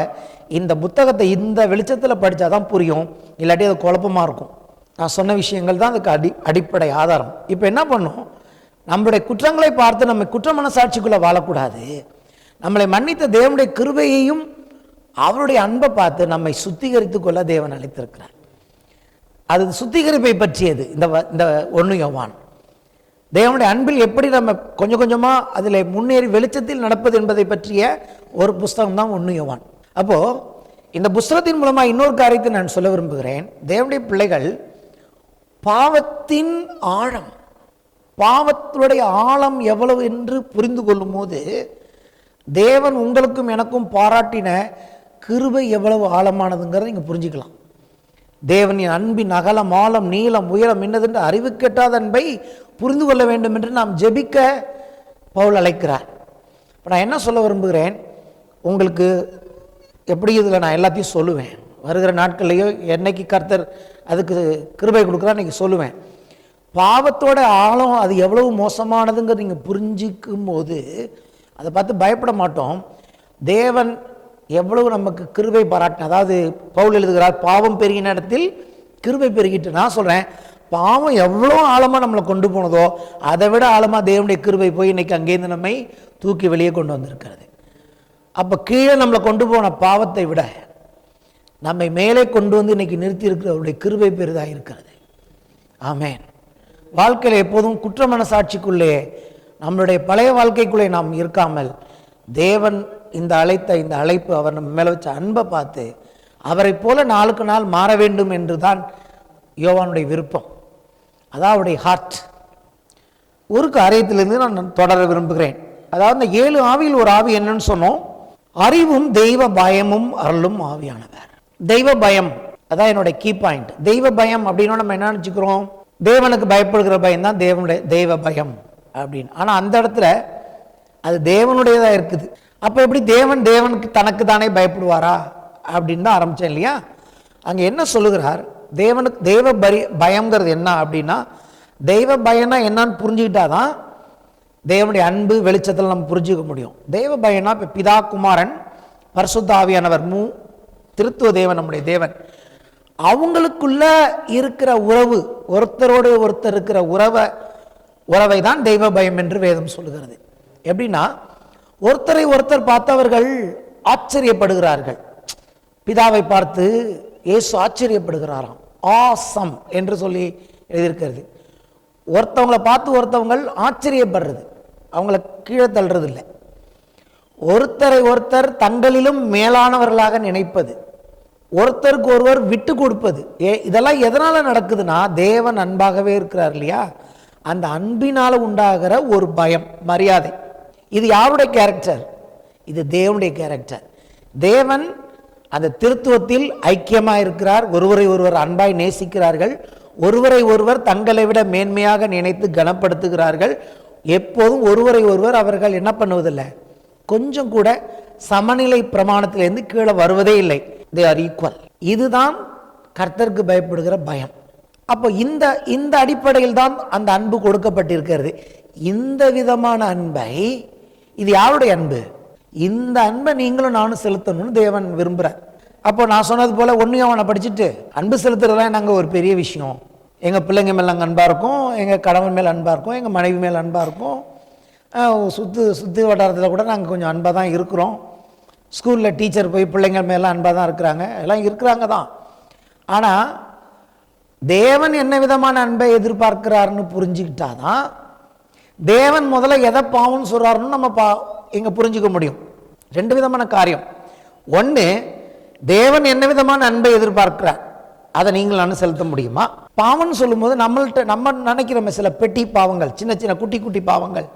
இந்த புத்தகத்தை இந்த வெளிச்சத்தில் படித்தா தான் புரியும், இல்லாட்டி அது குழப்பமாக இருக்கும். நான் சொன்ன விஷயங்கள் தான் அதுக்கு அடிப்படை ஆதாரம். இப்போ என்ன பண்ணும், நம்மளுடைய குற்றங்களை பார்த்து நம்ம குற்ற மனசாட்சிக்குள்ளே வாழக்கூடாது. நம்மளை மன்னித்த தேவனுடைய கிருபையையும் அவருடைய அன்பை பார்த்து நம்மை சுத்திகரித்து கொள்ள தேவன் அழைத்திருக்கிறார். அது சுத்திகரிப்பை பற்றியது இந்த 1 யோவான். தேவனுடைய அன்பில் எப்படி நம்ம கொஞ்சம் கொஞ்சமாக அதில் முன்னேறி வெளிச்சத்தில் நடப்பது என்பதை பற்றிய ஒரு புஸ்தகம் தான் 1 யோவான். அப்போது இந்த புஸ்தகத்தின் மூலமாக இன்னொரு காரியத்தை நான் சொல்ல விரும்புகிறேன். தேவனுடைய பிள்ளைகள் பாவத்தின் ஆழம், பாவத்துடைய ஆழம் எவ்வளவு என்று புரிந்து கொள்ளும் போது தேவன் உங்களுக்கும் எனக்கும் பாராட்டின கிருபை எவ்வளவு ஆழமானதுங்கிறத நீங்கள் புரிஞ்சுக்கலாம். தேவனின் அன்பின் அகலம், ஆழம், நீளம், உயரம் என்னதென்று அறிவு கெட்டாத அன்பை புரிந்து கொள்ள வேண்டும் என்று நாம் ஜெபிக்க பவுல் அழைக்கிறார். இப்போ நான் என்ன சொல்ல விரும்புகிறேன், உங்களுக்கு எப்படி இதில் நான் எல்லாத்தையும் சொல்லுவேன். வருகிற நாட்கள்லையோ என்னைக்கு கர்த்தர் அதுக்கு கிருபை கொடுக்குறா அன்றைக்கி சொல்லுவேன். பாவத்தோட ஆழம் அது எவ்வளவு மோசமானதுங்கிறது நீங்கள் புரிஞ்சிக்கும் போது அதை பார்த்து பயப்பட மாட்டோம். தேவன் எவ்வளவு நமக்கு கிருபை பாராட்டின, அதாவது பவுல் எழுதுகிறார், பாவம் பெருகின இடத்தில் கிருபை பெருகிட்டு. நான் சொல்கிறேன், பாவம் எவ்வளோ ஆழமாக நம்மளை கொண்டு போனதோ அதை விட ஆழமாக தேவனுடைய கிருபை போய் இன்றைக்கி அங்கேருந்து நம்மை தூக்கி வெளியே கொண்டு வந்திருக்கிறது. அப்போ கீழே நம்மளை கொண்டு போன பாவத்தை விட நம்மை மேலே கொண்டு வந்து இன்றைக்கி நிறுத்தி இருக்கிற அவருடைய கிருபை பெரிதாக இருக்கிறது. ஆமேன். வாழ்க்கையில் எப்போதும் குற்ற மனசாட்சிக்குள்ளே, நம்மளுடைய பழைய வாழ்க்கைக்குள்ளே நாம் இருக்காமல் தேவன் இந்த அழைப்பு அவர் நம்ம மேலே வச்ச அன்பை பார்த்து அவரை போல நாளுக்கு நாள் மாற வேண்டும் என்று தான் யோவானுடைய விருப்பம். அதான் அவருடைய ஹார்ட். ஒரு காரியத்திலிருந்து நான் தொடர விரும்புகிறேன். அதாவது இந்த 7 ஆவியில் ஒரு ஆவி என்னன்னு சொன்னோம். அறிவும் தெய்வ பயமும் அருளும் ஆவியானவர். தெய்வ பயம் அதான் என்னுடைய கீ பாயிண்ட். தெய்வ பயம் அப்படின்னா நம்ம என்ன நினச்சிக்கிறோம், தேவனுக்கு பயப்படுகிற பயம் தான் தேவனுடைய தெய்வ பயம் அப்படின்னு. ஆனால் அந்த இடத்துல அது தேவனுடையதாக இருக்குது. அப்போ எப்படி தேவனுக்கு தனக்கு தானே பயப்படுவாரா அப்படின்னு தான் ஆரம்பித்தேன் இல்லையா. அங்கே என்ன சொல்லுகிறார், தேவனுக்கு தெய்வ பயங்கிறது என்ன அப்படின்னா, தெய்வ பயம்னா என்னன்னு புரிஞ்சுக்கிட்டாதான் தேவனுடைய அன்பு வெளிச்சத்தில் நம்ம புரிஞ்சுக்க முடியும். தெய்வ பயம்னா இப்போ பிதா, குமாரன், பரிசுத்த ஆவியானவர், திருத்துவ தேவன், நம்முடைய தேவன், அவங்களுக்குள்ள இருக்கிற உறவு, ஒருத்தரோடு ஒருத்தர் இருக்கிற உறவை தான் தெய்வ பயம் என்று வேதம் சொல்லுகிறது. எப்படின்னா, ஒருத்தரை ஒருத்தர் பார்த்தவர்கள் ஆச்சரியப்படுகிறார்கள். பிதாவை பார்த்து இயேசு ஆச்சரியப்படுகிறாராம், ஆசம் என்று சொல்லி எழுதியிருக்கிறது. ஒருத்தவங்களை பார்த்து ஒருத்தவங்கள் ஆச்சரியப்படுறது, அவங்கள கீழே தள்ளுறது இல்லை. ஒருத்தரை ஒருத்தர் தங்களிலும் மேலானவர்களாக நினைப்பது, ஒருத்தருக்கு ஒருவர் விட்டு கொடுப்பது. இதெல்லாம் எதனால நடக்குதுன்னா, தேவன் அன்பாகவே இருக்கிறார் இல்லையா, அந்த அன்பினால் உண்டாகிற ஒரு பயம், மரியாதை. இது யாருடைய கேரக்டர்? இது தேவனுடைய கேரக்டர். தேவன் அந்த திருத்துவத்தில் ஐக்கியமாக இருக்கிறார். ஒருவரை ஒருவர் அன்பாய் நேசிக்கிறார்கள். ஒருவரை ஒருவர் தங்களை விட மேன்மையாக நினைத்து கனப்படுத்துகிறார்கள். எப்போதும் ஒருவரை ஒருவர் அவர்கள் என்ன பண்ணுவதில்லை, கொஞ்சம் கூட சமநிலை பிரமாணத்திலிருந்து கீழே வருவதே இல்லை. They are equal. இதுதான் கர்த்தருக்கு பயப்படுகிற பயம். அப்போ இந்த அடிப்படையில் தான் அந்த அன்பு கொடுக்கப்பட்டிருக்கிறது. இந்த விதமான அன்பை, இது யாருடைய அன்பு? இந்த அன்பை நீங்களும் நானும் செலுத்தணும்னு தேவன் விரும்புகிறார். அப்போ நான் சொன்னது போல் 1 யோவானை படிச்சுட்டு அன்பு செலுத்துறதுலாம் நாங்கள் ஒரு பெரிய விஷயம். எங்கள் பிள்ளைங்க மேலே நாங்கள் அன்பாக இருக்கும், எங்கள் கணவன் மேலே அன்பாக இருக்கும், எங்கள் மனைவி மேலே அன்பாக இருக்கும், சுற்று வட்டாரத்தில் கூட நாங்கள் கொஞ்சம் அன்பாக தான் இருக்கிறோம். ஸ்கூலில் டீச்சர் போய் பிள்ளைங்க மேலே அன்பாக தான் இருக்கிறாங்க, எல்லாம் இருக்கிறாங்க தான். ஆனால் தேவன் என்ன விதமான அன்பை எதிர்பார்க்கிறாருன்னு புரிஞ்சுக்கிட்டாதான் தேவன் முதல்ல எதை பாவம்னு சொல்கிறாருன்னு நம்ம இங்கே புரிஞ்சுக்க முடியும். 2 விதமான காரியம். ஒன்று, தேவன் என்ன விதமான அன்பை எதிர்பார்க்கிறார், அதை நீங்கள் நான் செலுத்த முடியுமா? பாவம்னு சொல்லும்போது நம்ம நினைக்கிறோம் சில பெட்டி பாவங்கள், சின்ன சின்ன குட்டி குட்டி பாவங்கள்,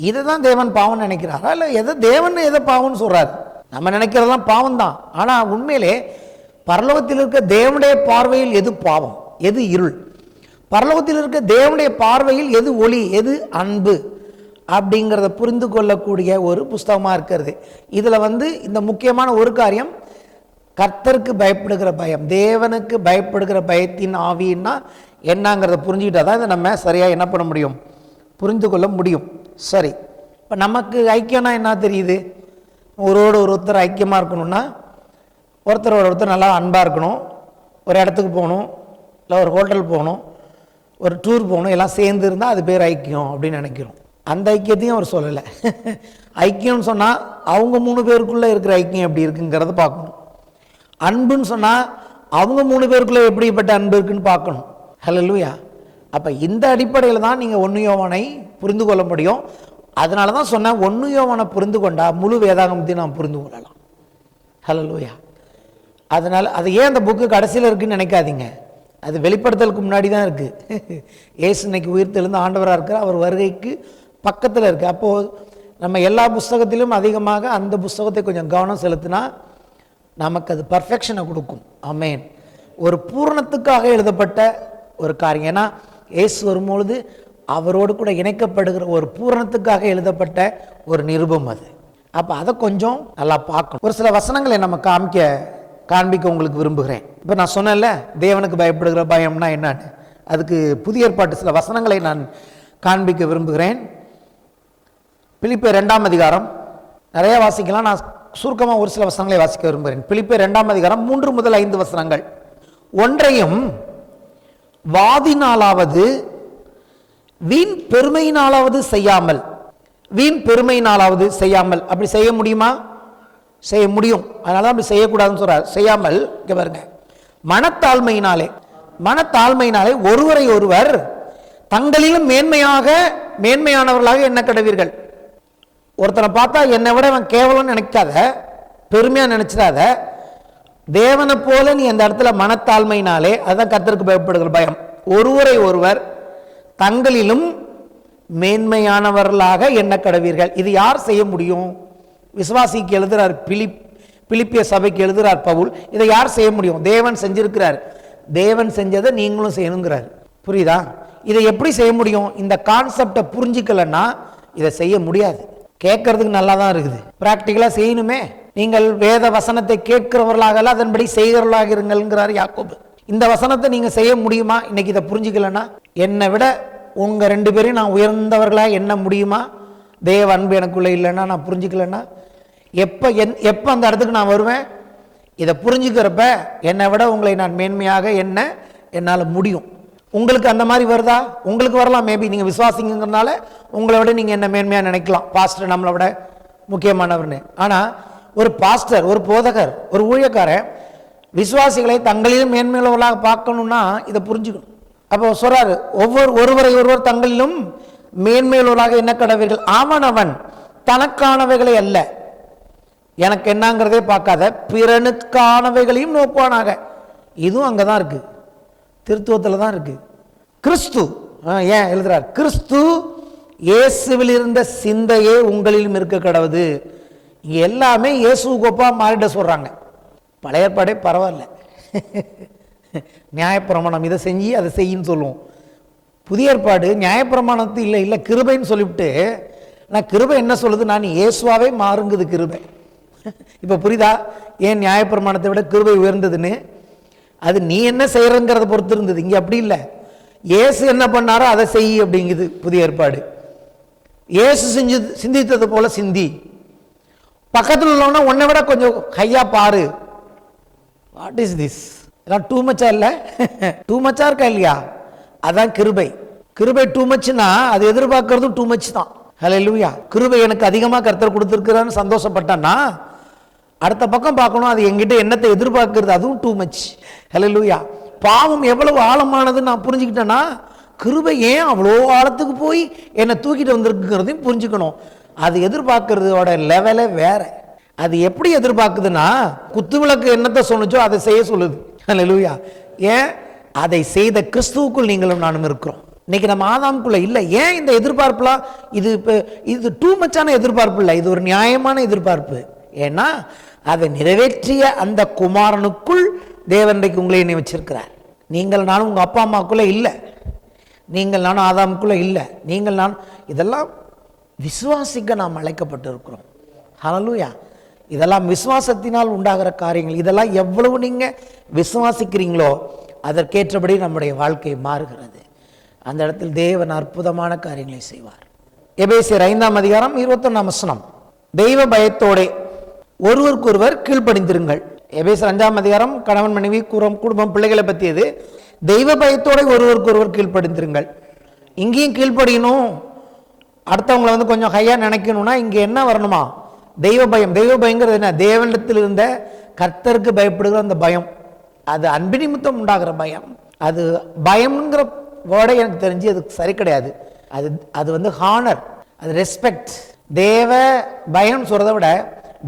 இதை தான் தேவன் பாவம் நினைக்கிறாரா? இல்லை தேவன் எதை பாவம்னு சொல்கிறார்? நம்ம நினைக்கிறதெல்லாம் பாவம் தான். ஆனால் உண்மையிலே பரலோகத்தில் இருக்க தேவனுடைய பார்வையில் எது பாவம், எது இருள்? பரலோகத்தில் இருக்க தேவனுடைய பார்வையில் எது ஒளி, எது அன்பு அப்படிங்கிறத புரிந்து கொள்ளக்கூடிய ஒரு புஸ்தகமாக இருக்கிறது. இதில் இந்த முக்கியமான ஒரு காரியம், கர்த்தருக்கு பயப்படுகிற பயம், தேவனுக்கு பயப்படுகிற பயத்தின் ஆவின்னா என்னங்கிறத புரிஞ்சுக்கிட்டா தான் இதை நம்ம சரியாக என்ன பண்ண முடியும், புரிந்து கொள்ள முடியும். சரி, இப்போ நமக்கு ஐக்கியம்னா என்ன தெரியுது? ஒருத்தர் ஐக்கியமாக இருக்கணும்னா ஒருத்தர் நல்லா அன்பாக இருக்கணும், ஒரு இடத்துக்கு போகணும், இல்லை ஒரு ஹோட்டல் போகணும், ஒரு டூர் போகணும், எல்லாம் சேர்ந்து இருந்தால் அது பேர் ஐக்கியம் அப்படின்னு நினைக்கிறோம். அந்த ஐக்கியத்தையும் அவர் சொல்லலை. ஐக்கியம்னு சொன்னால் அவங்க 3 பேருக்குள்ளே இருக்கிற ஐக்கியம் எப்படி இருக்குங்கிறத பார்க்கணும். அன்புன்னு சொன்னால் அவங்க 3 பேருக்குள்ளே எப்படிப்பட்ட அன்பு இருக்குன்னு பார்க்கணும். ஹல்லேலூயா. அப்போ இந்த அடிப்படையில் தான் நீங்கள் 1 யோவானை புரிந்து கொள்ள முடியும். அதனால தான் சொன்னேன், 1 யோவானை புரிந்து கொண்டால் முழு வேதாகமத்தையும் நாம் புரிந்து கொள்ளலாம். ஹல்லேலூயா. அதனால் அது ஏன் அந்த புக்கு கடைசியில் இருக்குன்னு நினைக்காதீங்க, அது வெளிப்படுத்தலுக்கு முன்னாடி தான் இருக்குது. இயேசு இன்னைக்கு உயிர்த்தெழுந்து ஆண்டவராக இருக்கிற அவர் வருகைக்கு பக்கத்தில் இருக்குது. அப்போது நம்ம எல்லா புஸ்தகத்திலும் அதிகமாக அந்த புஸ்தகத்தை கொஞ்சம் கவனம் செலுத்தினா நமக்கு அது பர்ஃபெக்ஷனை கொடுக்கும். ஆமென். ஒரு பூரணத்துக்காக எழுதப்பட்ட ஒரு காரியம். ஏன்னா இயேசு வரும்பொழுது அவரோடு கூட இணைக்கப்படுகிற ஒரு பூரணத்துக்காக எழுதப்பட்ட ஒரு நிருபம் அது. அப்போ அதை கொஞ்சம் நல்லா பார்க்கணும். ஒரு சில வசனங்களை நம்ம காண்பிக்க உங்களுக்கு விரும்புகிறேன். இப்போ நான் சொன்னேன்ல, தேவனுக்கு பயப்படுகிற பயம்னா என்னன்னு, அதுக்கு புதிய ஏற்பாட்டு சில வசனங்களை நான் காண்பிக்க விரும்புகிறேன். பிலிப்பியர் 2ஆம் அதிகாரம் நிறைய வாசிக்கலாம், நான் சுருக்கமாக ஒரு சில வசனங்களை வாசிக்க விரும்புகிறேன். பிலிப்பியர் 2ஆம் அதிகாரம் 3 முதல் 5 வசனங்கள். ஒன்றையும் வாதினாலாவது வீண் பெருமையினாலாவது செய்யாமல். வீண் பெருமையினாலாவது செய்யாமல். அப்படி செய்ய முடியுமா? செய்ய முடியும். அதனால தான் அப்படி செய்யக்கூடாதுன்னு சொல்றார். செய்யாமல் இங்க பாருங்க, மனத்தாழ்மையினாலே ஒருவரை ஒருவர் தங்களிலும் மேன்மையானவர்களாக எண்ண கடவீர்கள். ஒருத்தனை பார்த்தா என்னை விட அவன் கேவலம் நினைக்காத, பெருமையா நினைச்சிடாத. தேவனை போல நீ அந்த இடத்துல மனத்தாழ்மையினாலே, அதுதான் கர்த்தருக்கு பயப்படுகிற பயம். ஒருவரை ஒருவர் தங்களிலும் மேன்மையானவர்களாக எண்ண கடவீர்கள். இது யார் செய்ய முடியும்? விசுவாசிக்கு எழுதுறார், பிலிப்பிய சபைக்கு எழுதுறார் பவுல். இதை யார் செய்ய முடியும்? தேவன் செஞ்சிருக்கிறார். தேவன் செஞ்சதை நீங்களும் செய்யணுங்கிறார். புரியுதா? இதை எப்படி செய்ய முடியும்? இந்த கான்செப்டை புரிஞ்சிக்கலன்னா இதை செய்ய முடியாது. கேட்கறதுக்கு நல்லா தான் இருக்குது, பிராக்டிக்கலா செய்யணுமே. நீங்கள் வேத வசனத்தை கேட்கிறவர்களாக அதன்படி செய்கிறவர்களாக இருங்கள்ங்கிறார் யாக்கோபு. இந்த வசனத்தை நீங்க செய்ய முடியுமா? இன்னைக்கு இதை புரிஞ்சுக்கலன்னா, என்னை விட உங்க 2 பேரையும் நான் உயர்ந்தவர்களாக எண்ண முடியுமா? தேவ அன்பு எனக்குள்ள இல்லைன்னா, நான் புரிஞ்சுக்கலன்னா, எப்போ அந்த இடத்துக்கு நான் வருவேன்? இதை புரிஞ்சுக்கிறப்ப என்னை விட உங்களை நான் மேன்மையாக என்னால் முடியும். உங்களுக்கு அந்த மாதிரி வருதா? உங்களுக்கு வரலாம். மேபி நீங்கள் விசுவாசிங்கிறதுனால உங்களை விட நீங்கள் என்ன மேன்மையாக நினைக்கலாம், பாஸ்டர் நம்மளை விட முக்கியமானவர்னு. ஆனால் ஒரு பாஸ்டர், ஒரு போதகர், ஒரு ஊழியக்காரன் விசுவாசிகளை தங்களிலும் மேன்மையுள்ளவர்களாக பார்க்கணும்னா இதை புரிஞ்சுக்கணும். அப்போ சொல்றாரு, ஒருவரை ஒருவர் தங்களிலும் மேன்மையுள்ளவர்களாக என்ன கடவீர்கள். அவன் தனக்கானவைகளை அல்ல, எனக்கு என்னங்கிறதே பார்க்காத, பிறனுக்கானவைகளையும் நோக்குவானாக. இதுவும் அங்கே தான் இருக்கு, திருத்துவத்தில் தான் இருக்கு. கிறிஸ்து ஏன் எழுதுறார்? கிறிஸ்து இயேசுவில் இருந்த சிந்தையே உங்களிலும் இருக்க கடவுது. இங்கே எல்லாமே இயேசுவுக்கு ஒப்பா மாறிட சொல்றாங்க. பழைய ஏற்பாடே பரவாயில்ல, நியாயப்பிரமாணம் இதை செஞ்சு அதை செய்யின்னு சொல்லுவோம். புதிய ஏற்பாடு நியாயப்பிரமாணத்து இல்லை கிருபைன்னு சொல்லிவிட்டு, நான் கிருபை என்ன சொல்லுது? நான் இயேசுவாவே மாறுங்குது கிருபை. இப்போ புரியுதா ஏன் நியாயப்பிரமாணத்தை விட கிருபை உயர்ந்ததுன்னு? அது நீ என்ன செய்யறங்கிறத பொறுத்து இருந்தது. இங்கே அப்படி இல்லை, இயேசு என்ன பண்ணாரோ அதை செய் அப்படிங்குது புதிய ஏற்பாடு. இயேசு சிந்தித்தது போல சிந்தி. பக்கத்தில் உள்ளவனா உன்னை விட கொஞ்சம் ஹையா பாரு. What is this? எல்லாம் டூ மச்சா இல்லை? டூ மச்சா இருக்கா இல்லையா? அதான் கிருபை. கிருபை டூ மச்னா அது எதிர்பார்க்கறதும் டூ மச் தான். ஹல்லேலூயா. கிருபை எனக்கு அதிகமாக கர்த்தர் கொடுத்துருக்கிறான்னு சந்தோஷப்பட்டான்னா, அடுத்த பக்கம் பார்க்கணும் அது என்கிட்ட என்னத்தை எதிர்பார்க்கிறது, அதுவும் டூ மச். ஹல்லேலூயா. பாவம் எவ்வளவு ஆழமானதுன்னு நான் புரிஞ்சுக்கிட்டேன்னா, கிருபை ஏன் அவ்வளோ ஆழத்துக்கு போய் என்னை தூக்கிட்டு வந்திருக்குங்கிறதையும் புரிஞ்சுக்கணும். அது எதிர்பார்க்கறதோட லெவலே வேற. அது எப்படி எதிர்பார்க்குதுன்னா, குத்து விளக்கு என்னத்தை சொன்னுச்சோ அதை செய்ய சொல்லுது. ஹல்லேலூயா. ஏன்? அதை செய்த கிறிஸ்துவுக்குள் நீங்களும் நானும் இருக்கிறோம். இன்னைக்கு நம்ம ஆதாமுக்குள்ள இல்லை. ஏன் இந்த எதிர்பார்ப்புலாம்? இது டூ மச்சான எதிர்பார்ப்பு இல்லை, இது ஒரு நியாயமான எதிர்பார்ப்பு. ஏன்னா அதை நிறைவேற்றிய அந்த குமாரனுக்குள் தேவன்றைக்கு உங்களை என்னை வச்சிருக்கிறார். நீங்கள் நானும் உங்கள் அப்பா அம்மாக்குள்ளே இல்லை, நீங்கள் நானும் ஆதாமுக்குள்ளே இல்லை, நீங்கள் நான் இதெல்லாம் விசுவாசிக்க நாம் அழைக்கப்பட்டு இருக்கிறோம். ஹல்லேலூயா. இதெல்லாம் விசுவாசத்தினால் உண்டாகிற காரியங்கள். இதெல்லாம் எவ்வளவு நீங்கள் விசுவாசிக்கிறீங்களோ அதற்கேற்றபடி நம்முடைய வாழ்க்கை மாறுகிறது. அந்த இடத்தில் தேவன் அற்புதமான காரியங்களை செய்வார். எபேசியர் 5ஆம் அதிகாரம் 21ஆம் வசனம், தெய்வ பயத்தோட ஒருவருக்கொருவர் கீழ்ப்படிந்திருங்கள். எபேசியர் 5ஆம் அதிகாரம் கணவன் மனைவி குடும்பம் பிள்ளைகளை பற்றியது. தெய்வ பயத்தோட ஒருவருக்கொருவர் கீழ்ப்படிந்திருங்கள். இங்கேயும் கீழ்ப்படியணும். அடுத்தவங்களை கொஞ்சம் ஹையா நினைக்கணும்னா இங்கே என்ன வரணுமா? தெய்வ பயம். தெய்வ பயங்கிறது என்ன? தேவனிடத்தில் இருந்த கர்த்தருக்கு பயப்படுகிற அந்த பயம், அது அன்பு நிமித்தம் உண்டாகிற பயம். அது பயம்ங்கிற வேர்டை எனக்கு தெரிஞ்சு அது சரி கிடையாது. அது வந்து ஹானர், அது ரெஸ்பெக்ட். தேவ பயம் சொல்றதை விட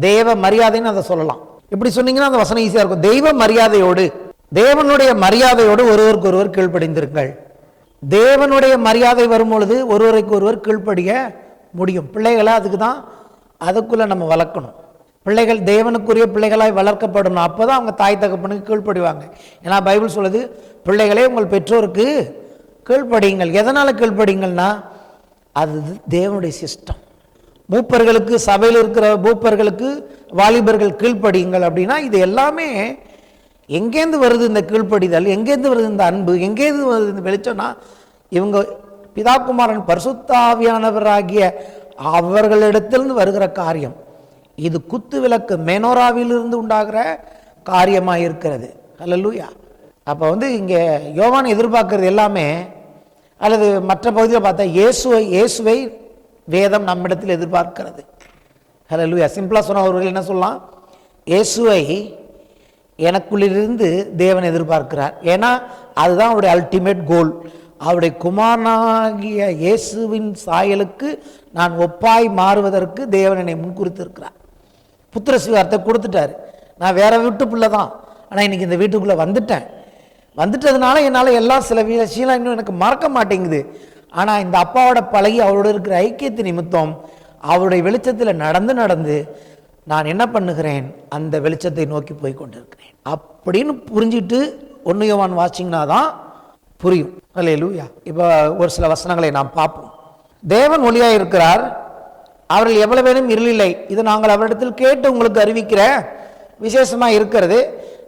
தேவ மரியாதைன்னு அதை சொல்லலாம். இப்படி சொன்னீங்கன்னா அந்த வசனம் ஈஸியா இருக்கும். தெய்வ மரியாதையோடு, தேவனுடைய மரியாதையோடு ஒருவருக்கு ஒருவர் கீழ்ப்படிந்திருங்கள். தேவனுடைய மரியாதை வரும் பொழுது ஒருவருக்கு ஒருவர் கீழ்ப்படிய முடியும். பிள்ளைகளை அதுக்கு தான் அதுக்குள்ள நம்ம வளர்க்கணும். பிள்ளைகள் தேவனுக்குரிய பிள்ளைகளாய் வளர்க்கப்படணும். அப்போதான் அவங்க தாய் தகப்பனுக்கு கீழ்ப்படிவாங்க. ஏன்னா பைபிள் சொல்லுது, பிள்ளைகளே உங்கள் பெற்றோருக்கு கீழ்ப்படியுங்கள். எதனால் கீழ்ப்படிங்கள்னா அது தேவனுடைய சிஸ்டம். மூப்பர்களுக்கு, சபையில் இருக்கிற மூப்பர்களுக்கு வாலிபர்கள் கீழ்ப்படியுங்கள் அப்படின்னா இது எல்லாமே எங்கேருந்து வருது இந்த கீழ்ப்படிதல், எங்கேருந்து வருது இந்த அன்பு, எங்கேருந்து வருது இந்த வெளிச்சம்னா இவங்க பிதாகுமாரன் பரிசுத்த ஆவியானவராகிய அவர்களிடத்திலிருந்து வருகிற காரியம். இது குத்து விளக்கு மெனோராவிலிருந்து உண்டாகிற காரியமாக இருக்கிறது. அல்லேலூயா. அப்போ வந்து இங்கே யோவான் எதிர்பார்க்கறது எல்லாமே, அல்லது மற்ற பகுதியில் பார்த்தா இயேசுவை வேதம் நம்மிடத்தில் எதிர்பார்க்கிறது. அல்லேலூயா. சிம்பிளாக சொன்னவர்கள் என்ன சொல்லலாம், இயேசுவை எனக்குள்ளிருந்து தேவன் எதிர்பார்க்கிறார். ஏன்னா அதுதான் அவருடைய அல்டிமேட் கோல். அவருடைய குமாரனாகிய இயேசுவின் சாயலுக்கு நான் ஒப்பாய் மாறுவதற்கு தேவன் என்னை முன்குறித்திருக்கிறார். புத்திர சுவிகாரத்தை கொடுத்துட்டார். நான் வேற வீட்டு பிள்ளை தான், ஆனால் இன்னைக்கு இந்த வீட்டுக்குள்ளே வந்துட்டதுனால என்னால் எல்லாம் சில விஷயம்லாம் இன்னும் எனக்கு மறக்க மாட்டேங்குது. ஆனால் இந்த அப்பாவோட பழகி அவரோட இருக்கிற ஐக்கியத்து நிமித்தம் அவருடைய வெளிச்சத்தில் நடந்து நான் என்ன பண்ணுகிறேன், அந்த வெளிச்சத்தை நோக்கி போய் கொண்டிருக்கிறேன் அப்படின்னு புரிஞ்சுட்டு 1 யோவான் வாசிங்கன்னா தான் புரியும். அல்லேலூயா. இப்போ ஒரு சில வசனங்களை நாம் பார்ப்போம். தேவன் ஒளியாக இருக்கிறார், அவர்கள் எவ்வளவு வேணும் இருளில்லை. இது நாங்கள் அவரிடத்தில் கேட்டு உங்களுக்கு அறிவிக்கிற விசேஷமாக இருக்கிறது.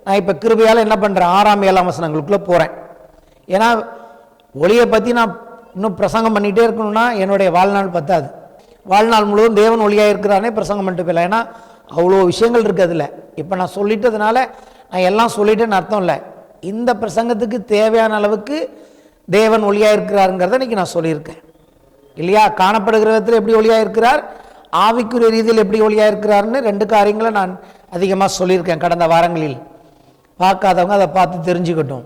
நான் இப்போ கிருபையால் என்ன பண்ணுறேன், 6ஆம் 7ஆம் வசனங்களுக்குள்ளே போகிறேன். ஏன்னா ஒளியை பற்றி நான் இன்னும் பிரசங்கம் பண்ணிகிட்டே இருக்கணும்னா என்னுடைய வாழ்நாள் பத்தாது. வாழ்நாள் முழுவதும் தேவன் ஒளியாக இருக்கிறானே பிரசங்கம் பண்ணிட்டு போயிடலாம். ஏன்னா அவ்வளோ விஷயங்கள் இருக்குது அதில். இப்போ நான் சொல்லிட்டதுனால நான் எல்லாம் சொல்லிட்டேன்னு அர்த்தம் இல்லை. இந்த பிரசங்கத்துக்கு தேவையான அளவுக்கு தேவன் ஒளியாக இருக்கிறாருங்கிறத இன்றைக்கி நான் சொல்லியிருக்கேன் இல்லையா. காணப்படுகிற விதத்தில் எப்படி ஒளியாக இருக்கிறார், ஆவிக்குரிய ரீதியில் எப்படி ஒளியாக இருக்கிறார்னு 2 காரியங்களை நான் அதிகமாக சொல்லியிருக்கேன் கடந்த வாரங்களில். பார்க்காதவங்க அதை பார்த்து தெரிஞ்சுக்கட்டும்.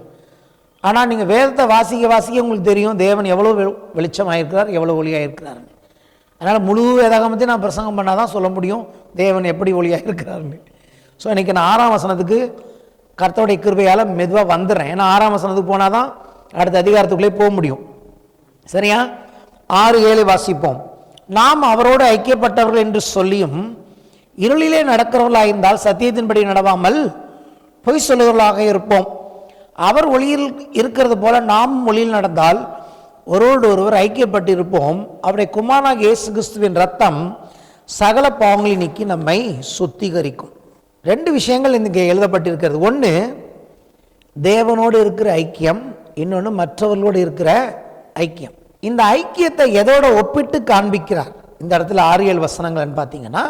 ஆனால் நீங்கள் வேதத்தை வாசிக்க உங்களுக்கு தெரியும் தேவன் எவ்வளோ வெளிச்சமாக இருக்கிறார், எவ்வளோ ஒளியாக இருக்கிறாருன்னு. அதனால் முழு வேதாகமத்தையும் நான் பிரசங்கம் பண்ணால் தான் சொல்ல முடியும் தேவன் எப்படி ஒளியாக இருக்கிறாருன்னு. ஸோ இன்றைக்கி நான் 6ஆம் வசனத்துக்கு கர்த்தருடைய கிருபையால் மெதுவாக வந்துடுறேன். ஏன்னா 6ஆம் வசனத்துக்கு போனால் தான் அடுத்த அதிகாரத்துக்குள்ளே போக முடியும். சரியா? 6, 7 வாசிப்போம். நாம் அவரோடு ஐக்கியப்பட்டவர்கள் என்று சொல்லியும் இருளிலே நடக்கிறவர்களாக இருந்தால் சத்தியத்தின்படி நடவாமல் பொய் சொல்லுவர்களாக இருப்போம். அவர் ஒளியில் இருக்கிறது போல நாம் ஒளியில் நடந்தால் ஒருவரோடு ஒருவர் ஐக்கியப்பட்டிருப்போம். அவருடைய குமாரனாகிய இயேசு கிறிஸ்துவின் ரத்தம் சகல பாவங்களை நீக்கி நம்மை சுத்திகரிக்கும். 2 விஷயங்கள் இங்கே எழுதப்பட்டிருக்கிறது. ஒன்று தேவனோடு இருக்கிற ஐக்கியம், இன்னொன்று மற்றவர்களோடு இருக்கிற ஐக்கியம். இந்த ஐக்கியத்தை எதோட ஒப்பிட்டு காண்பிக்கிறார் இந்த இடத்துல 6, 7 வசனங்கள்னு பார்த்தீங்கன்னா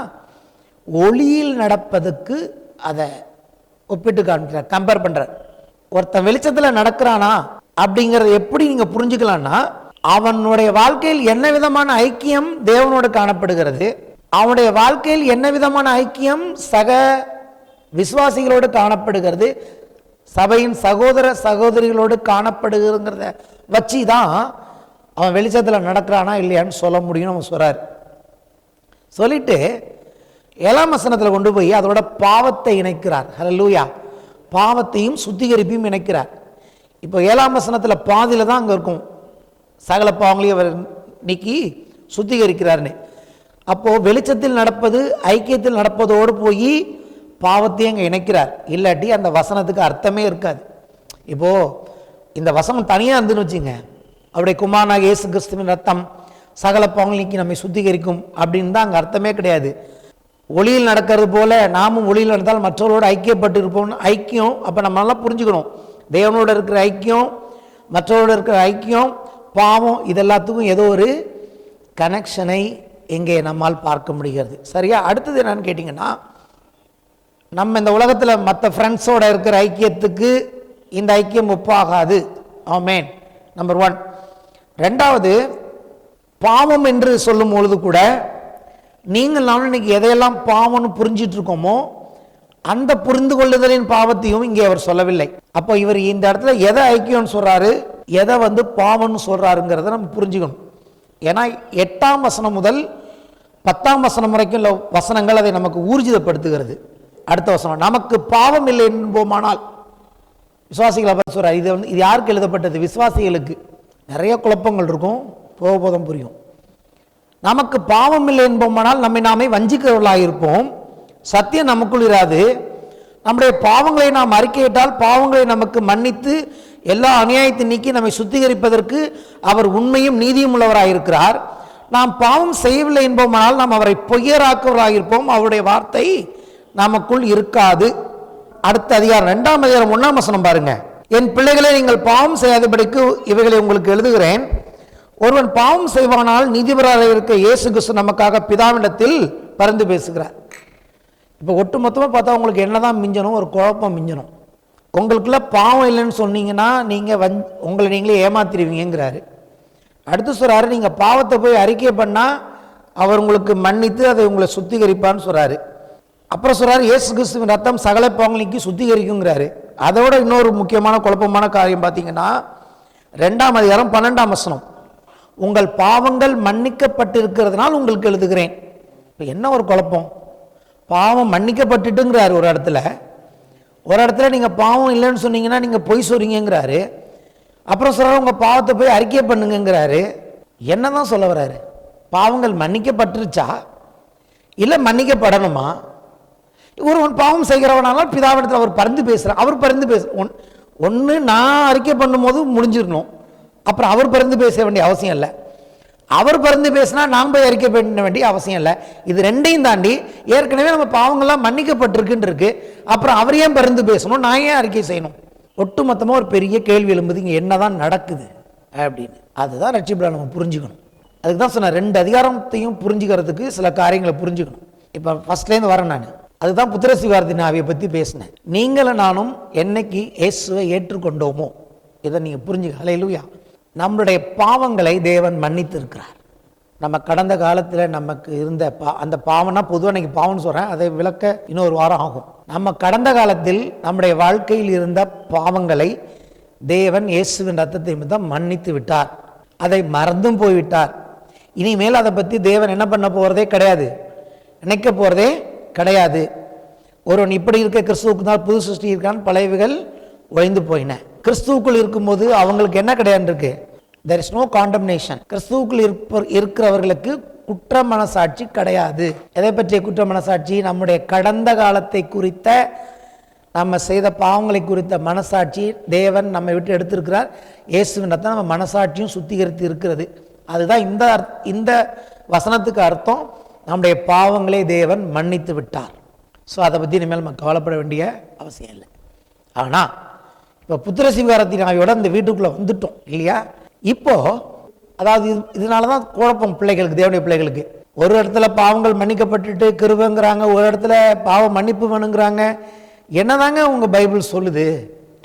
ஒளியில் நடப்பதுக்கு அதை ஒப்பிட்டு காண்பிக்கிறார், கம்பேர் பண்ணுறார். ஒருத்தன் வெளிச்சத்தில் நடக்கிறானா அப்படிங்கிறத எப்படி நீங்கள் புரிஞ்சுக்கலாம்னா அவனுடைய வாழ்க்கையில் என்ன விதமான ஐக்கியம் தேவனோடு காணப்படுகிறது, அவனுடைய வாழ்க்கையில் என்ன விதமான ஐக்கியம் சக விசுவாசிகளோடு காணப்படுகிறது, சபையின் சகோதர சகோதரிகளோடு காணப்படுகிறத வச்சு தான் அவன் வெளிச்சத்தில் நடக்கிறானா இல்லையான்னு சொல்ல முடியும்னு அவன் சொல்கிறார். சொல்லிட்டு 7ஆம் வசனத்தில் கொண்டு போய் அதோட பாவத்தை இணைக்கிறார். ஹல்லேலூயா. பாவத்தையும் சுத்திகரிப்பையும் இணைக்கிறார். இப்போ 7ஆம் வசனத்தில் பாதியில் தான் அங்கே இருக்கும் சகல பாவங்களையும் அவர் நீக்கி சுத்திகரிக்கிறார்னு. அப்போது வெளிச்சத்தில் நடப்பது ஐக்கியத்தில் நடப்பதோடு போய் பாவத்தையும் அங்கே இணைக்கிறார். இல்லாட்டி அந்த வசனத்துக்கு அர்த்தமே இருக்காது. இப்போது இந்த வசனம் தனியாக இருந்துன்னு வச்சுங்க, அவருடைய குமாரனாகிய இயேசு கிறிஸ்துவின் ரத்தம் சகல பாவங்களை நீக்கி நம்மை சுத்திகரிக்கும் அப்படின்னு தான் அங்கே அர்த்தமே கிடையாது. ஒளியில் நடக்கிறது போல நாமும் ஒளியில் நடந்தால் மற்றவர்களோடு ஐக்கியப்பட்டு இருப்போம்னு ஐக்கியம். அப்போ நம்ம நல்லா புரிஞ்சுக்கணும், தேவனோடு இருக்கிற ஐக்கியம், மற்றவரோடு இருக்கிற ஐக்கியம், பாவம், இது எல்லாத்துக்கும் ஏதோ ஒரு கனெக்ஷனை இங்கே நம்மால் பார்க்க முடிகிறது. சரியா? அடுத்தது என்னன்னு கேட்டிங்கன்னா, நம்ம இந்த உலகத்தில் மற்ற ஃப்ரெண்ட்ஸோடு இருக்கிற ஐக்கியத்துக்கு இந்த ஐக்கியம் ஒப்பாகாது. ஆமென். நம்பர் 1. 2வது, பாவம் என்று சொல்லும் பொழுது கூட நீங்கள் நான் இன்னைக்கு எதையெல்லாம் பாவம்னு புரிஞ்சிட்டு இருக்கோமோ அந்த புரிந்து கொள்ளுதலின் பாவத்தையும் இங்கே அவர் சொல்லவில்லை. அப்போ இவர் இந்த இடத்துல எதை ஐக்கியம்னு சொல்றாரு, எதை பாவம்னு சொல்றாருங்கிறத நம்ம புரிஞ்சுக்கணும். ஏன்னா 8ஆம் வசனம் முதல் 10ஆம் வசனம் வரைக்கும் உள்ள வசனங்கள் அதை நமக்கு ஊர்ஜிதப்படுத்துகிறது. அடுத்த வசனம், நமக்கு பாவம் இல்லை என்போமானால், விசுவாசிகளை பற்றி சொல்றாரு. இது யாருக்கு எழுதப்பட்டது? விசுவாசிகளுக்கு. நிறைய குழப்பங்கள் இருக்கும், போதும் புரியும். நமக்கு பாவம் இல்லை என்போமானால் நம்மை நாமே வஞ்சிக்கிறவர்களாக இருப்போம், சத்தியம் நமக்குள் இராது. நம்முடைய பாவங்களை நாம் அறிக்கையிட்டால் பாவங்களை நமக்கு மன்னித்து எல்லா அநியாயத்தை நீக்கி நம்மை சுத்திகரிப்பதற்கு அவர் உண்மையும் நீதியும் உள்ளவராயிருக்கிறார். நாம் பாவம் செய்யவில்லை என்போமானால் நாம் அவரை பொய்யராக்குவராயிருப்போம், அவருடைய வார்த்தை நமக்குள் இருக்காது. அடுத்த அதிகாரம் 2ஆம் அதிகாரம் 1ஆம் வசனம் பாருங்க. என் பிள்ளைகளை நீங்கள் பாவம் செய்யாதபடிக்கு இவைகளை உங்களுக்கு எழுதுகிறேன். ஒருவன் பாவம் செய்வானால் நீதிபதியாக இருக்க இயேசு கிறிஸ்து நமக்காக பிதாவிடத்தில் பரிந்து பேசுகிறார். இப்போ ஒட்டு மொத்தமாக பார்த்தா உங்களுக்கு என்னதான் மிஞ்சணும்? ஒரு குழப்பம் மிஞ்சணும். உங்களுக்குள்ள பாவம் இல்லைன்னு சொன்னீங்கன்னா நீங்கள் உங்களை நீங்களே ஏமாத்திடுவீங்கிறாரு. அடுத்து சொல்கிறாரு, நீங்கள் பாவத்தை போய் அறிக்கை பண்ணால் அவர் உங்களுக்கு மன்னித்து அதை உங்களை சுத்திகரிப்பான்னு சொல்கிறாரு. அப்புறம் சொல்கிறாரு, இயேசு கிறிஸ்துவின் ரத்தம் சகல பாவங்களுக்கு சுத்திகரிக்குங்கிறாரு. அதோட இன்னொரு முக்கியமான குழப்பமான காரியம் பார்த்தீங்கன்னா 2ஆம் அதிகாரம் 12ஆம் வசனம், உங்கள் பாவங்கள் மன்னிக்கப்பட்டிருக்கிறதுனால் உங்களுக்கு எழுதுகிறேன். இப்போ என்ன ஒரு குழப்பம்? பாவம் மன்னிக்கப்பட்டுட்டுங்கிறாரு ஒரு இடத்துல நீங்கள் பாவம் இல்லைன்னு சொன்னீங்கன்னா நீங்கள் பொய் சொல்றீங்கிறாரு. அப்புறம் சொல்கிறார், உங்கள் பாவத்தை போய் அறிக்கை பண்ணுங்கிறாரு. என்ன தான் சொல்ல வர்றாரு? பாவங்கள் மன்னிக்கப்பட்டுருச்சா இல்லை மன்னிக்கப்படணுமா? ஒருவன் பாவம் செய்கிறவனால பிதாவிடத்தில் அவர் பரிந்து பேசுகிறார். அவர் பரிந்து ஒன்று நான் அறிக்கை பண்ணும்போது முடிஞ்சிடணும், அப்புறம் அவர் பரிந்து பேச வேண்டிய அவசியம் இல்லை. அவர் பரிந்து பேசினா நான் போய் அறிக்கை பண்ண வேண்டிய அவசியம் இல்லை. இது ரெண்டையும் தாண்டி ஏற்கனவே நம்ம பாவங்கள்லாம் மன்னிக்கப்பட்டிருக்குன்னு இருக்கு, அப்புறம் அவர் ஏன் பரிந்து பேசணும், நான் ஏன் அறிக்கை செய்யணும்? ஒட்டுமொத்தமாக ஒரு பெரிய கேள்வி எழும்புது, இங்கே என்னதான் நடக்குது அப்படின்னு. அதுதான் ரட்சிப்பில் நம்ம புரிஞ்சுக்கணும். அதுக்கு தான் சொன்னேன், 2 அதிகாரத்தையும் புரிஞ்சுக்கிறதுக்கு சில காரியங்களை புரிஞ்சுக்கணும். இப்போ ஃபர்ஸ்ட்லேருந்து வரேன் நான். அதுதான் புத்திரசிவார்த்தின் ஆவியை பற்றி பேசினேன். நீங்களும் நானும் என்னைக்கு இயேசுவை ஏற்றுக்கொண்டோமோ இதை நீங்கள் புரிஞ்சுக்க. ஹல்லேலூயா. நம்மளுடைய பாவங்களை தேவன் மன்னித்து இருக்கிறார். நம்ம கடந்த காலத்தில் நமக்கு இருந்த அந்த பாவம்னா பொதுவாக இன்னைக்கு பாவம்னு சொல்கிறேன், அதை விளக்க இன்னொரு வாரம் ஆகும். நம்ம கடந்த காலத்தில் நம்முடைய வாழ்க்கையில் இருந்த பாவங்களை தேவன் இயேசுவின் ரத்தத்தை தான் மன்னித்து விட்டார். அதை மறந்தும் போய்விட்டார். இனிமேல் அதை பற்றி தேவன் என்ன பண்ண போகிறதே கிடையாது, நினைக்க போகிறதே கிடையாது. ஒருவன் இப்படி இருக்க கிறிஸ்துவுக்கு தான் புது சிருஷ்டி இருக்கான்னு பழையவைகள் ஒழிந்து போயின. கிறிஸ்துவுக்குள் இருக்கும்போது அவங்களுக்கு என்ன கிடையாது இருக்கு? there is no condemnation. கிறிஸ்துவுக்குள் இருக்கிறவர்களுக்கு குற்ற மனசாட்சி கிடையாது. எதை பற்றிய குற்ற மனசாட்சி? நம்முடைய கடந்த காலத்தை குறித்த, நம்ம செய்த பாவங்களை குறித்த மனசாட்சி தேவன் நம்மை விட்டு எடுத்திருக்கிறார். இயேசுவின் ரத்தம் நம்ம மனசாட்சியும் சுத்திகரித்து இருக்கிறது. அதுதான் இந்த வசனத்துக்கு அர்த்தம். நம்முடைய பாவங்களை தேவன் மன்னித்து விட்டார். ஸோ அதை பற்றி இனிமேல் நம்ம கவலைப்பட வேண்டிய அவசியம் இல்லை. ஆனால் இப்போ புத்திரசிவாரத்தின் ஆவியோட இந்த வீட்டுக்குள்ளே வந்துட்டோம் இல்லையா? இப்போ அதாவது இதனால தான் குழப்பம் பிள்ளைகளுக்கு, தேவனுடைய பிள்ளைகளுக்கு. ஒரு இடத்துல பாவங்கள் மன்னிக்கப்பட்டுட்டு கிருபைங்கிறாங்க, ஒரு இடத்துல பாவம் மன்னிப்பு வேணுங்கிறாங்க. என்னதாங்க உங்கள் பைபிள் சொல்லுது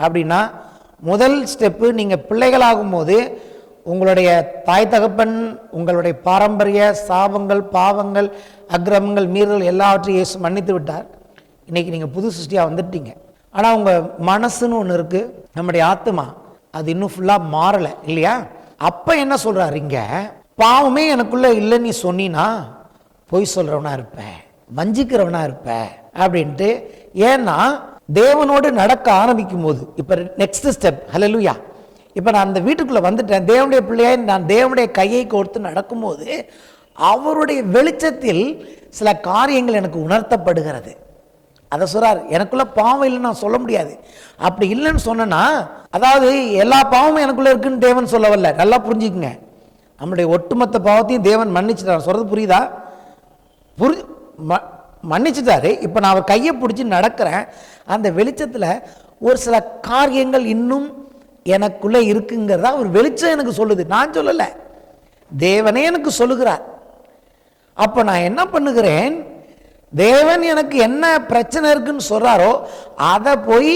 அப்படின்னா, முதல் ஸ்டெப்பு, நீங்கள் பிள்ளைகளாகும் போது உங்களுடைய தாய் தகப்பன் உங்களுடைய பாரம்பரிய சாபங்கள், பாவங்கள், அக்கிரமங்கள், மீறல் எல்லாவற்றையும் இயேசு மன்னித்து விட்டார். இன்னைக்கு நீங்கள் புது சிருஷ்டியாக வந்துட்டீங்க. ஆனால் உங்கள் மனசுன்னு ஒன்று இருக்குது, நம்முடைய ஆத்மா, அது இன்னும் ஃபுல்லாக மாறலை இல்லையா? அப்போ என்ன சொல்கிறாரு இங்கே, பாவமே எனக்குள்ளே இல்லை நீ சொன்னீன்னா பொய் சொல்கிறவனா இருப்பேன், வஞ்சிக்கிறவனா இருப்பேன் அப்படின்ட்டு. ஏன்னா தேவனோடு நடக்க ஆரம்பிக்கும் போது, இப்போ நெக்ஸ்ட் ஸ்டெப், ஹல்லேலூயா, இப்போ நான் அந்த வீட்டுக்குள்ளே வந்துட்டேன், தேவனுடைய பிள்ளையாய் நான் தேவனுடைய கையை கோர்த்து நடக்கும்போது அவருடைய வெளிச்சத்தில் சில காரியங்கள் எனக்கு உணர்த்தப்படுகிறது. அதை சொல்றார், எனக்குள்ள பாவம் இல்லைன்னு நான் சொல்ல முடியாது. அப்படி இல்லைன்னு சொன்னா, அதாவது எல்லா பாவமும் எனக்குள்ள இருக்குன்னு தேவன் சொல்ல வரல. நல்லா புரிஞ்சுக்குங்க, நம்முடைய ஒட்டுமொத்த பாவத்தையும் தேவன் மன்னிச்சுட்டார். சொல்றது புரியுதா? மன்னிச்சுட்டாரு. இப்போ நான் அவர் கையை பிடிச்சி நடக்கிறேன். அந்த வெளிச்சத்தில் ஒரு சில காரியங்கள் இன்னும் எனக்குள்ள இருக்குங்கிறதா ஒரு வெளிச்சம் எனக்கு சொல்லுது. நான் சொல்லலை, தேவனே எனக்கு சொல்லுகிறார். அப்போ நான் என்ன பண்ணுகிறேன், தேவன் எனக்கு என்ன பிரச்சனை இருக்குன்னு சொல்றாரோ அதை போய்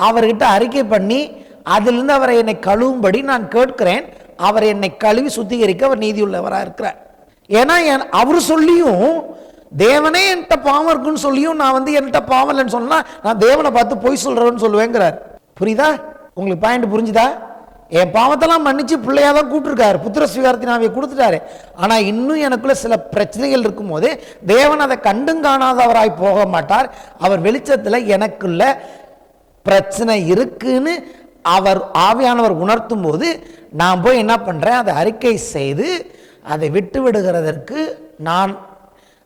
அவர்கிட்ட அறிக்கை பண்ணி அதிலிருந்து அவரை என்னை கழுவும்படி நான் கேட்கிறேன். அவர் என்னை கழுவி சுத்திகரிக்க அவர் நீதி உள்ளவராக இருக்கிறார். ஏன்னா அவர் சொல்லியும் தேவனே என்கிட்ட பாவம் இருக்குன்னு சொல்லியும் நான் என்கிட்ட பாவம் இல்லைன்னு சொன்னா நான் தேவனை பார்த்து பொய் சொல்றேன்னு சொல்லுவேங்கிறார். புரியுதா? உங்களுக்கு பாயிண்ட் புரிஞ்சுதா? என் பாவத்தெல்லாம் மன்னிச்சு பிள்ளையா தான் கூப்பிட்டுருக்காரு, புத்திர சுவீகாரத்தின் ஆவியை கொடுத்துட்டாரு. ஆனா இன்னும் எனக்குள்ள சில பிரச்சனைகள் இருக்கும் போது தேவன் அதை கண்டும் காணாதவராய் போக மாட்டார். அவர் வெளிச்சத்துல எனக்குள்ள பிரச்சனை இருக்குன்னு அவர் ஆவியானவர் உணர்த்தும் போது நான் போய் என்ன பண்றேன், அதை அறிக்கை செய்து அதை விட்டு விடுகிறதற்கு நான்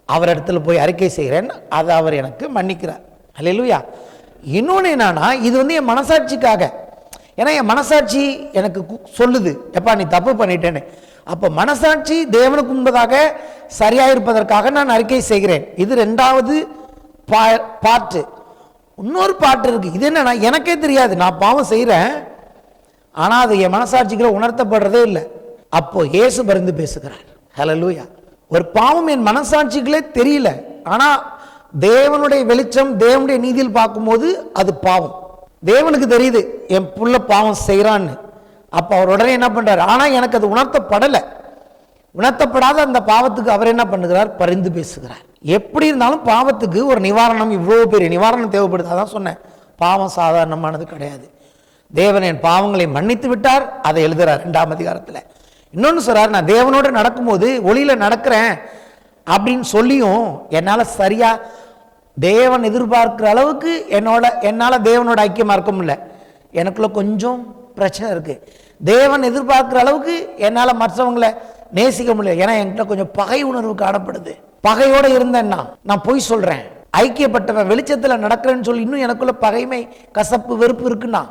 அவரிடத்துல போய் அறிக்கை செய்கிறேன். அதை அவர் எனக்கு மன்னிக்கிறார். அல்லேலூயா. இன்னொன்று என்னன்னா, இது என் மனசாட்சிக்காக. ஏன்னா என் மனசாட்சி எனக்கு சொல்லுது, எப்பா நீ தப்பு பண்ணிட்டேன்னு. அப்போ மனசாட்சி தேவனுக்கு முன்பதாக சரியாக இருப்பதற்காக நான் அறிக்கை செய்கிறேன். இது ரெண்டாவது பாட்டு. இன்னொரு பாட்டு இருக்கு. இது என்னன்னா, எனக்கே தெரியாது நான் பாவம் செய்கிறேன், ஆனால் அது என் மனசாட்சிக்கு உணர்த்தப்படுறதே இல்லை. அப்போ இயேசு பரிந்து பேசுகிறார். ஹல்லேலூயா. ஒரு பாவம் என் மனசாட்சிகளே தெரியல, ஆனால் தேவனுடைய வெளிச்சம் தேவனுடைய நீதியில் பார்க்கும்போது அது பாவம். தேவனுக்கு தெரியுது என் புள்ள பாவம் செய்கிறான்னு. அப்போ அவர் உடனே என்ன பண்றாரு, ஆனால் எனக்கு அது உணர்த்தப்படலை. உணர்த்தப்படாத அந்த பாவத்துக்கு அவர் என்ன பண்ணுகிறார், பரிந்து பேசுகிறார். எப்படி இருந்தாலும் பாவத்துக்கு ஒரு நிவாரணம், இவ்வளவு பெரிய நிவாரணம் தேவைப்படுது. அதான் சொன்னேன், பாவம் சாதாரணமானது கிடையாது. தேவன் என் பாவங்களை மன்னித்து விட்டார், அதை எழுதுறார் 2ஆம் அதிகாரத்தில். இன்னொன்று சொல்றார், நான் தேவனோடு நடக்கும்போது ஒளியில நடக்கிறேன் அப்படின்னு சொல்லியும் என்னால் சரியா தேவன் எதிர்பார்க்கிற அளவுக்கு என்னால் தேவனோட ஐக்கியமாக இருக்க முடியல. எனக்குள்ள கொஞ்சம் பிரச்சனை இருக்கு. தேவன் எதிர்பார்க்கிற அளவுக்கு என்னால் மற்றவங்களை நேசிக்க முடியல. ஏன்னா என்கிட்ட கொஞ்சம் பகை உணர்வு காணப்படுது. பகையோடு இருந்தேன்னா நான் பொய் சொல்றேன். ஐக்கியப்பட்டவன் வெளிச்சத்தில் நடக்கிறேன்னு சொல்லி இன்னும் எனக்குள்ள பகைமை, கசப்பு, வெறுப்பு இருக்குன்னா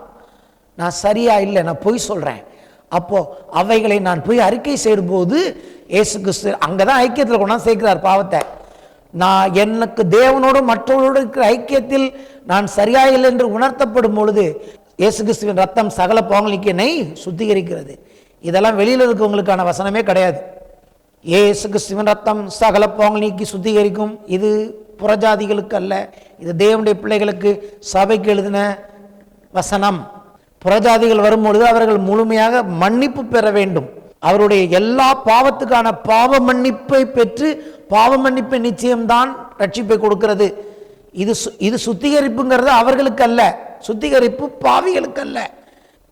நான் சரியா இல்லை, நான் பொய் சொல்றேன். அப்போ அவைகளை நான் போய் அறிக்கை செய்யும் போது இயேசு கிறிஸ்து அங்கதான் ஐக்கியத்தில் கொண்டாந்து சேர்க்கிறார் பாவத்தை. நான் எனக்கு தேவனோடு மற்றவர்களோடு இருக்கிற ஐக்கியத்தில் நான் சரியா இல்லை என்று உணர்த்தப்படும் பொழுது இயேசு கிறிஸ்துவின் ரத்தம் சகல பாவங்களுக்கு என்னை சுத்திகரிக்கிறது. இதெல்லாம் வெளியில் இருக்கவங்களுக்கான வசனமே கிடையாது. இயேசு கிறிஸ்துவின் ரத்தம் சகல பாவங்களை நீக்கி சுத்திகரிக்கும். இது புறஜாதிகளுக்கு அல்ல, இது தேவனுடைய பிள்ளைகளுக்கு சபைக்கு எழுதின வசனம். புறஜாதிகள் வரும்பொழுது அவர்கள் முழுமையாக மன்னிப்பு பெற வேண்டும். அவருடைய எல்லா பாவத்துக்கான பாவ மன்னிப்பை பெற்று, பாவ மன்னிப்பை நிச்சயம்தான் ரட்சிப்பை கொடுக்கிறது. இது சுத்திகரிப்புங்கிறது அவர்களுக்கு அல்ல, சுத்திகரிப்பு பாவிகளுக்கு அல்ல,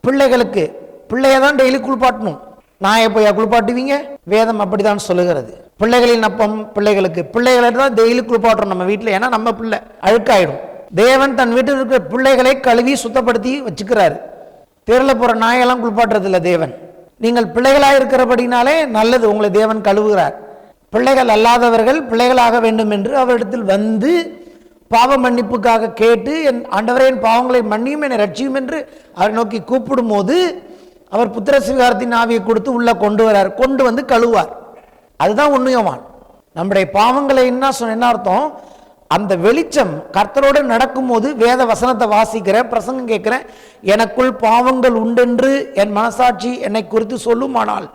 பிள்ளைகளுக்கு. பிள்ளைய தான் டெய்லி குளிப்பாட்டணும். நான் எப்போ குளிப்பாட்டுவீங்க? வேதம் அப்படிதான் சொல்லுகிறது. பிள்ளைகளின் அப்பம் பிள்ளைகளுக்கு, பிள்ளைகளை தான் டெய்லி குளிப்பாட்டுறோம் நம்ம வீட்டில். ஏன்னா நம்ம பிள்ளை அழுக்காயிடும். தேவன் தன் வீட்டில் இருக்கிற பிள்ளைகளை கழுவி சுத்தப்படுத்தி வச்சுக்கிறாரு. தெருவில் போகிற நாயெல்லாம் குளிப்பாட்டுறது இல்லை தேவன். நீங்கள் பிள்ளைகளாக இருக்கிறபடினாலே நல்லது, உங்களை தேவன் கழுவுகிறார். பிள்ளைகள் அல்லாதவர்கள் பிள்ளைகளாக வேண்டும் என்று அவரிடத்தில் வந்து பாவ மன்னிப்புக்காக கேட்டு, என் ஆண்டவரே என் பாவங்களை மன்னியும் என்னை ரட்சியும் என்று அவரை நோக்கி கூப்பிடும் போது அவர் புத்திர சுவீகாரத்தின் ஆவியை கொடுத்து உள்ள கொண்டு வரார், கொண்டு வந்து கழுவார். அதுதான் உண்மையவான். நம்முடைய பாவங்களை என்ன அர்த்தம், அந்த வெளிச்சம் கர்த்தரோடு நடக்கும் போது வேத வசனத்தை வாசிக்கிறேன், பிரசங்கம் கேட்கிறேன், எனக்குள் பாவங்கள் உண்டென்று என் மனசாட்சி என்னை குறித்து சொல்லுமானால்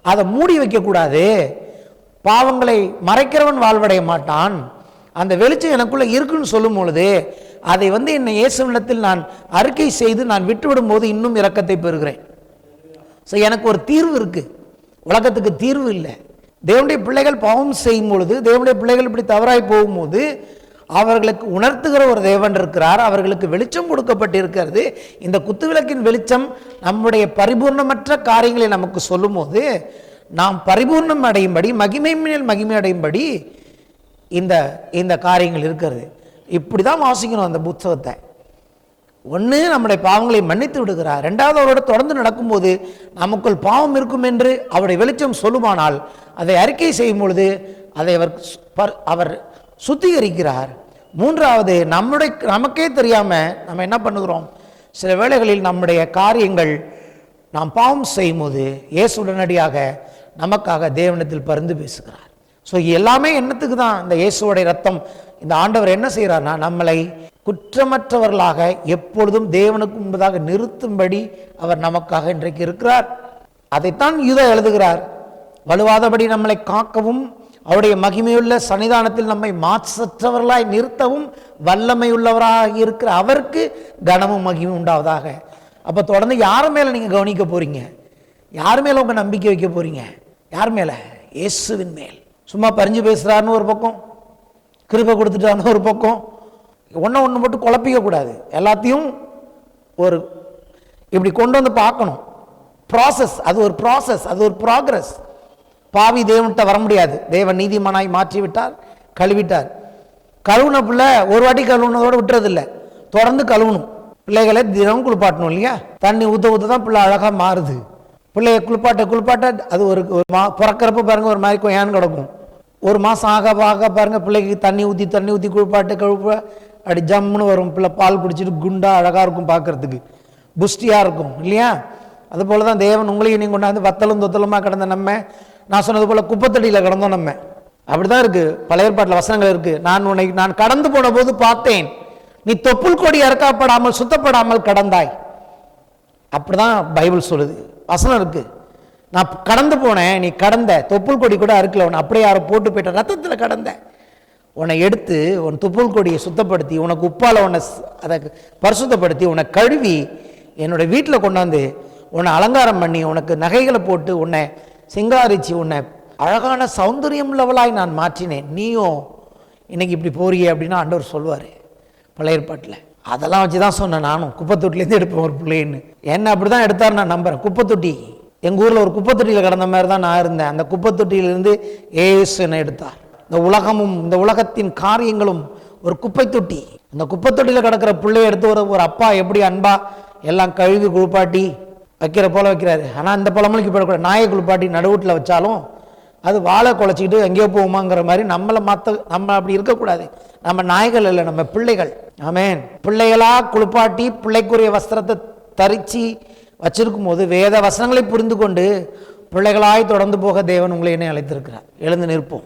அதை மூடி வைக்க கூடாது. பாவங்களை மறைக்கிறவன் வாழ்வடைய மாட்டான். அந்த வெளிச்சம் எனக்குள்ள இருக்குன்னு சொல்லும் பொழுது அதை என்னை இயேசுவிடத்தில் நான் அறிக்கை செய்து நான் விட்டுவிடும் போது இன்னும் இரக்கத்தை பெறுகிறேன். ஸோ எனக்கு ஒரு தீர்வு இருக்கு, உலகத்துக்கு தீர்வு இல்லை. தேவனுடைய பிள்ளைகள் பாவம் செய்யும் பொழுது, தேவனுடைய பிள்ளைகள் இப்படி தவறாய் போகும்போது அவர்களுக்கு உணர்த்துகிற ஒரு தேவன் இருக்கிறார். அவர்களுக்கு வெளிச்சம் கொடுக்கப்பட்டிருக்கிறது. இந்த குத்துவிளக்கின் வெளிச்சம் நம்முடைய பரிபூர்ணமற்ற காரியங்களை நமக்கு சொல்லும் போது நாம் பரிபூர்ணம் அடையும்படி, மகிமை மேல் மகிமை அடையும்படி இந்த காரியங்கள் இருக்கிறது. இப்படி தான் வாசிக்கணும் அந்த புத்தகத்தை. ஒன்று, நம்முடைய பாவங்களை மன்னித்து விடுகிறார். ரெண்டாவது, அவரோட தொடர்ந்து நடக்கும்போது நமக்குள் பாவம் இருக்கும் என்று அவருடைய வெளிச்சம் சொல்லுமானால் அதை அறிக்கை செய்யும் பொழுது அதை அவர் சுத்திகரிக்கிறார். மூன்றாவது, நமக்கே தெரியாம நம்ம என்ன பண்ணுகிறோம், சில வேளைகளில் நம்முடைய காரியங்கள் நாம் பாவம் செய்யும் போது இயேசு உடனடியாக நமக்காக தேவனிடத்தில் பரிந்து பேசுகிறார். ஸோ எல்லாமே என்னத்துக்கு தான், இந்த இயேசுவோடைய ரத்தம். இந்த ஆண்டவர் என்ன செய்கிறார்னா நம்மளை குற்றமற்றவர்களாக எப்பொழுதும் தேவனுக்கு முன்பதாக நிறுத்தும்படி அவர் நமக்காக இன்றைக்கு இருக்கிறார். அதைத்தான் யூதா எழுதுகிறார். வலுவாதபடி நம்மளை காக்கவும் அவருடைய மகிமையுள்ள சன்னிதானத்தில் நம்மை மாற்றற்றவர்களாய் நிறுத்தவும் வல்லமையுள்ளவராக இருக்கிற அவருக்கு கனமும் மகிமும் உண்டாவதாக. அப்போ தொடர்ந்து யார் மேலே நீங்கள் கவனிக்க போறீங்க? யார் மேலே உங்கள் நம்பிக்கை வைக்க போறீங்க? யார் மேலே? இயேசுவின் மேல். சும்மா பறிஞ்சு பேசுகிறாருன்னு ஒரு பக்கம், கிருபை கொடுத்துட்டான ஒரு பக்கம், ஒன்று மட்டும் குழப்பிக்க கூடாது. எல்லாத்தையும் ஒரு இப்படி கொண்டு வந்து பார்க்கணும். ப்ராசஸ், அது ஒரு ப்ராசஸ், அது ஒரு ப்ராக்ரஸ். பாவி தேவன்கிட்ட வர முடியாது. தேவன் நீதிமானாய் மாற்றி விட்டார், கழுவிட்டார். கழுவுன பிள்ளை ஒரு வாட்டி கழுவுனதோடு விட்டுறதில்லை, தொடர்ந்து கழுவணும். பிள்ளைகளை தினம் குளிப்பாட்டணும் இல்லையா? தண்ணி ஊற்ற ஊற்ற தான் பிள்ளை அழகாக மாறுது. பிள்ளைய குளிப்பாட்ட அது ஒரு பிறக்கிறப்ப பாருங்கள் ஒரு மாதிரி கொயான்னு கிடக்கும். ஒரு மாதம் ஆக பாருங்கள் பிள்ளைக்கு தண்ணி ஊற்றி குளிப்பாட்டு கழுப்ப அப்படி ஜம்முன்னு வரும். பிள்ளை பால் குடிச்சிட்டு குண்டா அழகாக இருக்கும், பார்க்கறதுக்கு புஷ்டியாக இருக்கும் இல்லையா? அதுபோல் தான் தேவன் உங்களையும் நீங்கள் கொண்டாந்து வத்தலும் தொத்தலுமாக கிடந்த நம்ம, நான் சொன்னது போல் குப்பத்தடியில் கிடந்தோம் நம்ம. அப்படி தான் இருக்குது. பழைய ஏற்பாட்டில் வசனங்கள் இருக்குது. நான் கடந்து போன போது பார்த்தேன், நீ தொப்புள் கொடி அறுக்கப்படாமல் சுத்தப்படாமல் கடந்தாய். அப்படிதான் பைபிள் சொல்லுது, வசனம் இருக்கு. நான் கடந்து போனேன், நீ கடந்த, தொப்புள் கொடி கூட அறுக்கல, உன்னை அப்படியே யாரை போட்டு போயிட்ட, ரத்தத்தில் கடந்த. உன்னை எடுத்து உன் தொப்புள் கொடியை சுத்தப்படுத்தி, உனக்கு உப்பால் உன்னை அதை பரிசுத்தப்படுத்தி, உன்னை கழுவி என்னுடைய வீட்டில் கொண்டாந்து உன்னை அலங்காரம் பண்ணி, உனக்கு நகைகளை போட்டு, உன்னை சிங்காரிச்சு, உன்னை அழகான சௌந்தரியம் லெவலாய் நான் மாற்றினேன். நீயும் இன்னைக்கு இப்படி போறியே அப்படின்னு ஆண்டவர் சொல்லுவார் பழைய ஏற்பாட்டில். அதெல்லாம் வச்சு தான் சொன்னேன் நானும். குப்பைத்தொட்டிலேருந்து எடுப்பேன் ஒரு பிள்ளைன்னு. என்ன அப்படி தான் எடுத்தார், நான் நம்புகிறேன். குப்பைத்தொட்டி எங்கள் ஊரில் ஒரு குப்பைத்தொட்டியில் கிடந்த மாதிரி தான் நான் இருந்தேன். அந்த குப்பைத்தொட்டியிலிருந்து ஏசு என்னை எடுத்தார். இந்த உலகமும் இந்த உலகத்தின் காரியங்களும் ஒரு குப்பை தொட்டி. அந்த குப்பை தொட்டியில் கிடக்கிற பிள்ளைய எடுத்து ஒரு அப்பா எப்படி அன்பா எல்லாம் கழுவி குளிப்பாட்டி வைக்கிற போல வைக்கிறாரு. ஆனால் அந்த பழமொழிக்கு போடக்கூடாது. நாயை குளிப்பாட்டி நடுவூட்டில் வச்சாலும் அது வாழை குலைச்சிக்கிட்டு எங்கேயோ போகுமாங்கிற மாதிரி நம்ம அப்படி இருக்கக்கூடாது. நம்ம நாய்கள் இல்லை, நம்ம பிள்ளைகள். ஆமேன். பிள்ளைகளாக குளிப்பாட்டி பிள்ளைக்குரிய வஸ்திரத்தை தரிச்சு வச்சிருக்கும் போது வேத வசனங்களை புரிந்து கொண்டு பிள்ளைகளாய் தொடர்ந்து போக தேவன் உங்களை என்னை அழைத்திருக்கிறார். எழுந்து நிற்போம்.